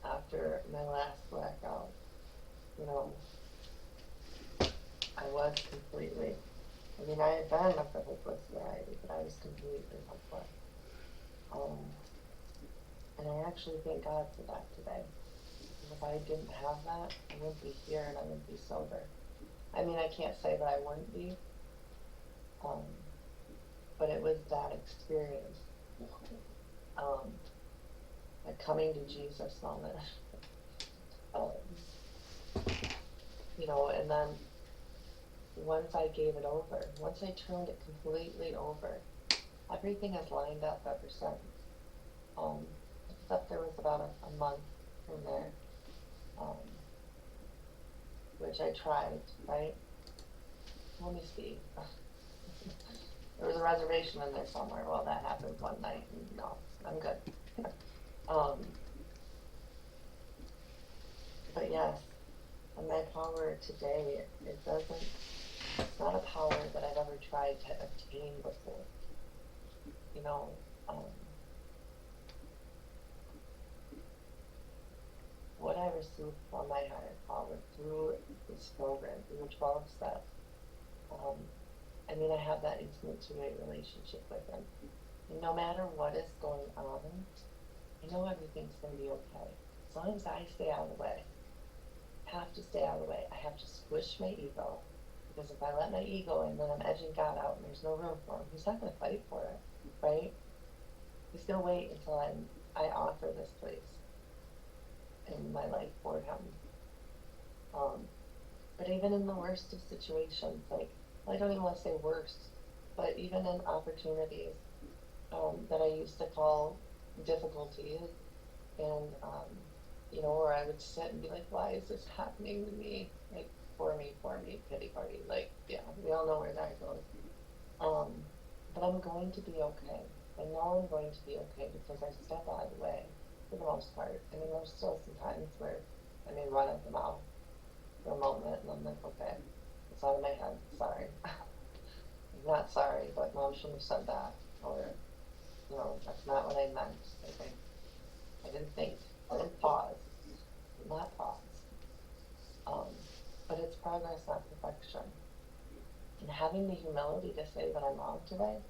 after my last blackout, you know, I was completely, I mean, I had been of the hopeless variety, but I was completely hopeless. And I actually thank God for that today. If I didn't have that, I wouldn't be here and I wouldn't be sober. I mean, I can't say that I wouldn't be, but it was that experience, a coming to Jesus moment. You know, and then once I gave it over, once I turned it completely over, everything has lined up ever since. Except there was about a month in there, which I tried, right? Let me see. There was a reservation in there somewhere. Well, that happened one night, and no, I'm good. But yes, and my power today, it doesn't, it's not a power that I've ever tried to obtain before. You know, what I received from my higher power through this program, through the 12 steps, I mean, I have that intimate two-way relationship with him. And no matter what is going on, I know everything's going to be okay. As long as I stay out of the way. I have to stay out of the way. I have to squish my ego. Because if I let my ego in, then I'm edging God out and there's no room for him. He's not going to fight for it, right? He's going to wait until I offer this place in my life for him. But even in the worst of situations, like, I don't even want to say worst, but even in opportunities that I used to call difficulties, and you know, where I would sit and be like, why is this happening to me? Like, for me, pity party. Like, yeah, we all know where that goes. But I'm going to be okay. I know I'm going to be okay because I step out of the way for the most part. I mean, there's still some times where I may run at the mouth for a moment, and I'm like, okay, it's out of my head. Sorry. I'm not sorry, but Mom shouldn't have said that. Or, you know, that's not what I meant. Like, I didn't think. I didn't pause. I did not pause. But it's progress, not perfection. And having the humility to say that I'm wrong today,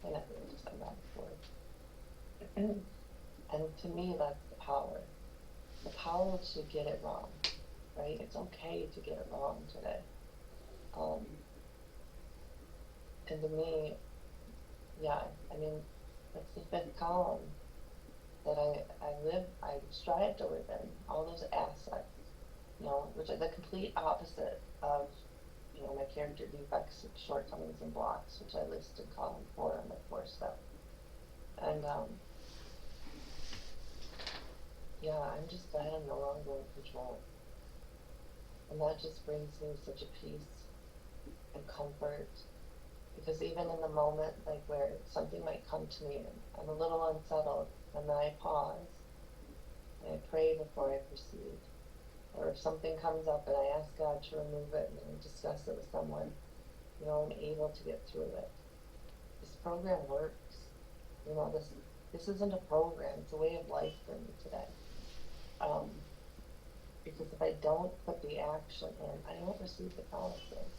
I never really said that before. And to me, that's the power. The power to get it wrong, right? It's okay to get it wrong today. And to me, yeah, I mean, that's the fifth column that I strive to live in, all those assets, you know, which are the complete opposite of, you know, my character defects, shortcomings, and blocks, which I list in column 4 in the 4th step. And, yeah, I'm just glad I'm no longer in control. And that just brings me such a peace and comfort. Because even in the moment, like, where something might come to me and I'm a little unsettled, and then I pause and I pray before I proceed. Or if something comes up and I ask God to remove it and then discuss it with someone, you know, I'm able to get through it. This program works. You know, this isn't a program, it's a way of life for me today. Because if I don't put the action in, I don't receive the promises.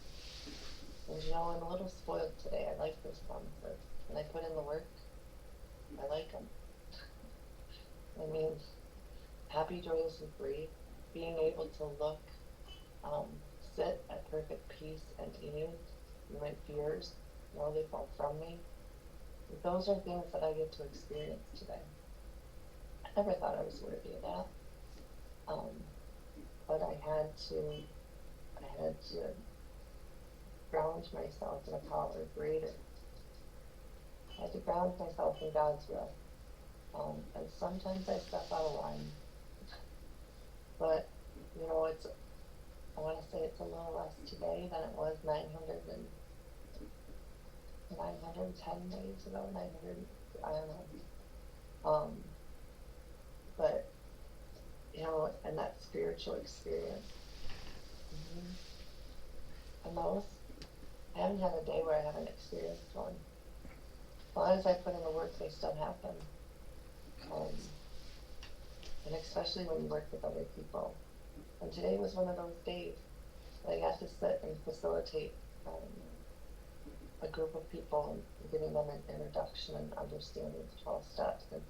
And you know, I'm a little spoiled today. I like those promises. When I put in the work, I like them. I mean, happy, joyous, and free, being able to look, sit at perfect peace and ease, and my fears, you know, they fall from me. Those are things that I get to experience today. I never thought I was worthy of that. But I had to ground myself in a power greater. I had to ground myself in God's will. And sometimes I step out of line. But, you know, I want to say it's a little less today than it was 910 days ago, 900, I don't know. But, you know, and that spiritual experience. And those, I haven't had a day where I haven't experienced one. As long as I put in the work, they still happen. And especially when you work with other people. And today was one of those days that I got to sit and facilitate a group of people and giving them an introduction and understanding the 12 steps. And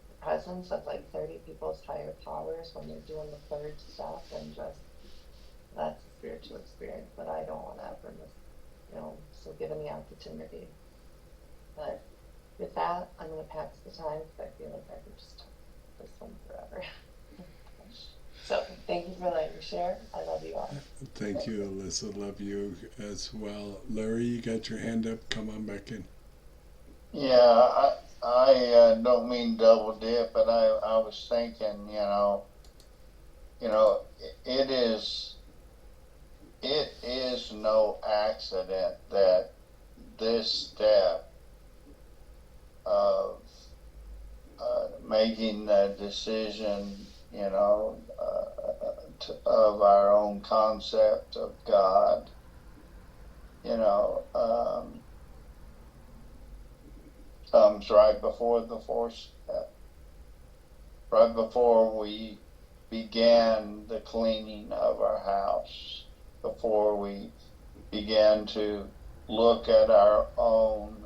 the presence of like 30 people's higher powers when they're doing the 3rd step, and just, that's a spiritual experience that I don't want to ever miss, you know, so given the opportunity. But with that, I'm going to pass the time because I feel like I could just talk this one forever. So thank you for letting me share. I love you all. Thank you, Alyssa. Love you as well. Larry, you got your hand up. Come on back in. Yeah, I don't mean double dip, but I was thinking, it is no accident that this step of making the decision, of our own concept of God, comes right before the fourth step, right before we began the cleaning of our house, before we began to look at our own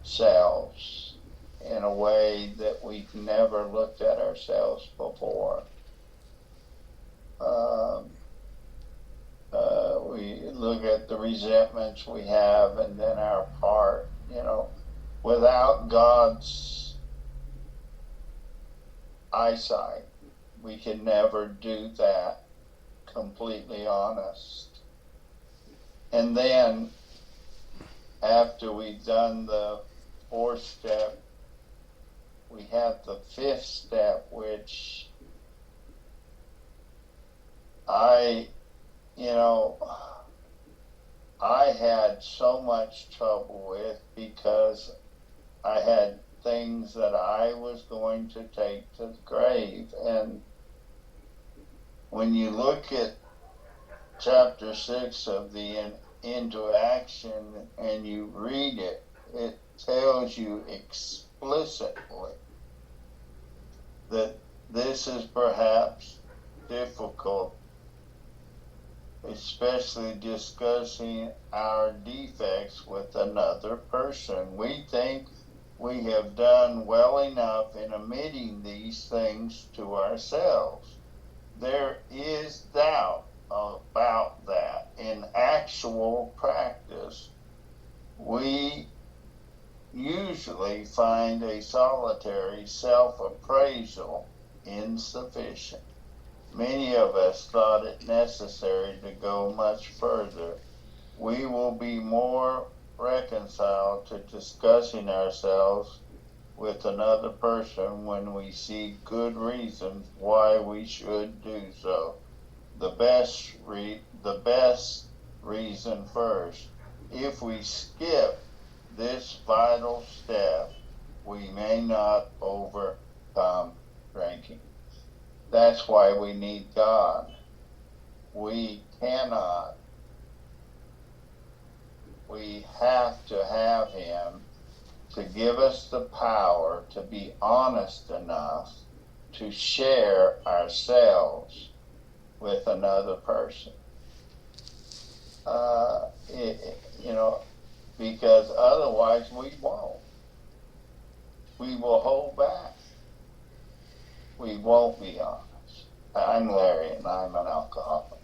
selves in a way that we've never looked at ourselves before. We look at the resentments we have and then our part, without God's eyesight, we can never do that completely honest. And then after we've done the fourth step, we have the fifth step, which I had so much trouble with because I had things that I was going to take to the grave. And when you look at chapter 6 of the Into Action and you read it, it tells you explicitly that this is perhaps difficult, especially discussing our defects with another person. We think we have done well enough in admitting these things to ourselves. There is doubt about that. In actual practice, we usually find a solitary self-appraisal insufficient. Many of us thought it necessary to go much further. We will be more reconciled to discussing ourselves with another person when we see good reasons why we should do so. The best reason first. If we skip this vital step, we may not overcome drinking. That's why we need God. We cannot. We have to have Him to give us the power to be honest enough to share ourselves with another person. Because otherwise we won't. We will hold back. We won't be honest. I'm Larry, and I'm an alcoholic.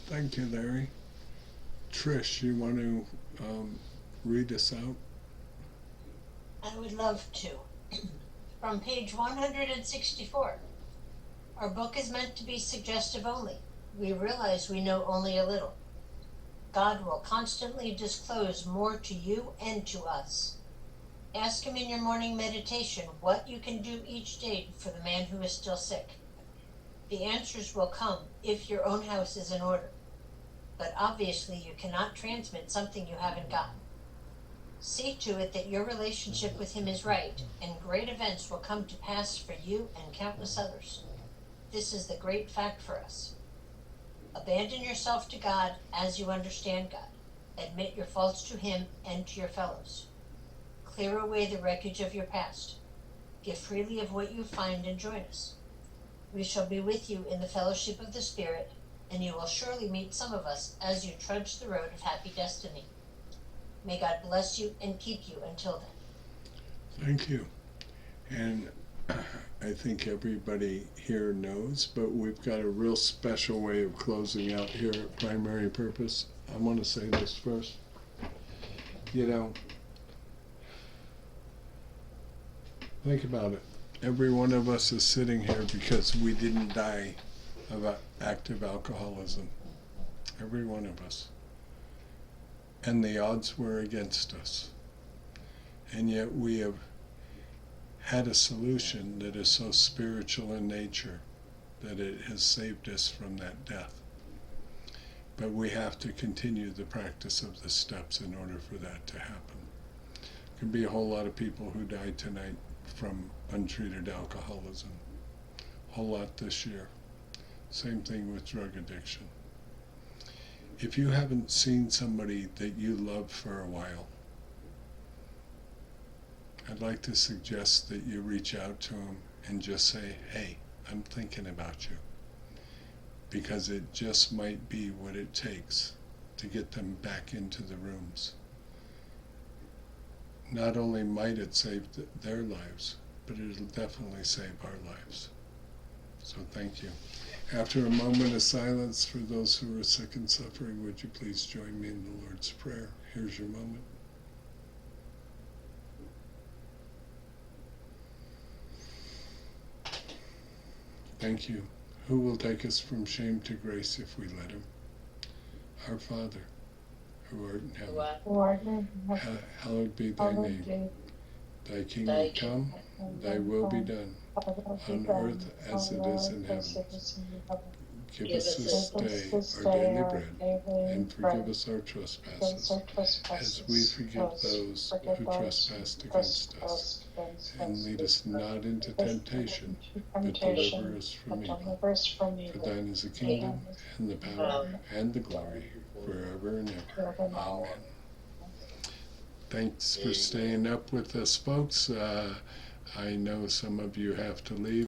Thank you, Larry. Trish, you want to read us out? I would love to. From page 164. Our book is meant to be suggestive only. We realize we know only a little. God will constantly disclose more to you and to us. Ask Him in your morning meditation what you can do each day for the man who is still sick. The answers will come if your own house is in order. But obviously you cannot transmit something you haven't gotten. See to it that your relationship with Him is right, and great events will come to pass for you and countless others. This is the great fact for us. Abandon yourself to God as you understand God. Admit your faults to Him and to your fellows. Clear away the wreckage of your past. Give freely of what you find and join us. We shall be with you in the fellowship of the Spirit, and you will surely meet some of us as you trudge the road of happy destiny. May God bless you and keep you until then. Thank you. And I think everybody here knows, but we've got a real special way of closing out here at Primary Purpose. I want to say this first. Think about it. Every one of us is sitting here because we didn't die of active alcoholism. every one of us. And the odds were against us. And yet we have had a solution that is so spiritual in nature that it has saved us from that death. But we have to continue the practice of the steps in order for that to happen. There can be a whole lot of people who died tonight from untreated alcoholism. A whole lot this year. Same thing with drug addiction. If you haven't seen somebody that you love for a while, I'd like to suggest that you reach out to them and just say, hey, I'm thinking about you. Because it just might be what it takes to get them back into the rooms. Not only might it save their lives, but it'll definitely save our lives. So thank you. After a moment of silence for those who are sick and suffering, would you please join me in the Lord's Prayer? Here's your moment. Thank you. Who will take us from shame to grace if we let him? Our Father, who art in heaven, hallowed be thy name. Thy kingdom come, thy will be done, on earth as it is in heaven. Give us this day our daily bread, and forgive us our trespasses, as we forgive those who trespass against us. And lead us not into temptation, but deliver us from evil. For thine is the kingdom, and the power, and the glory, forever and ever. Amen. Thanks for staying up with us, folks. I know some of you have to leave.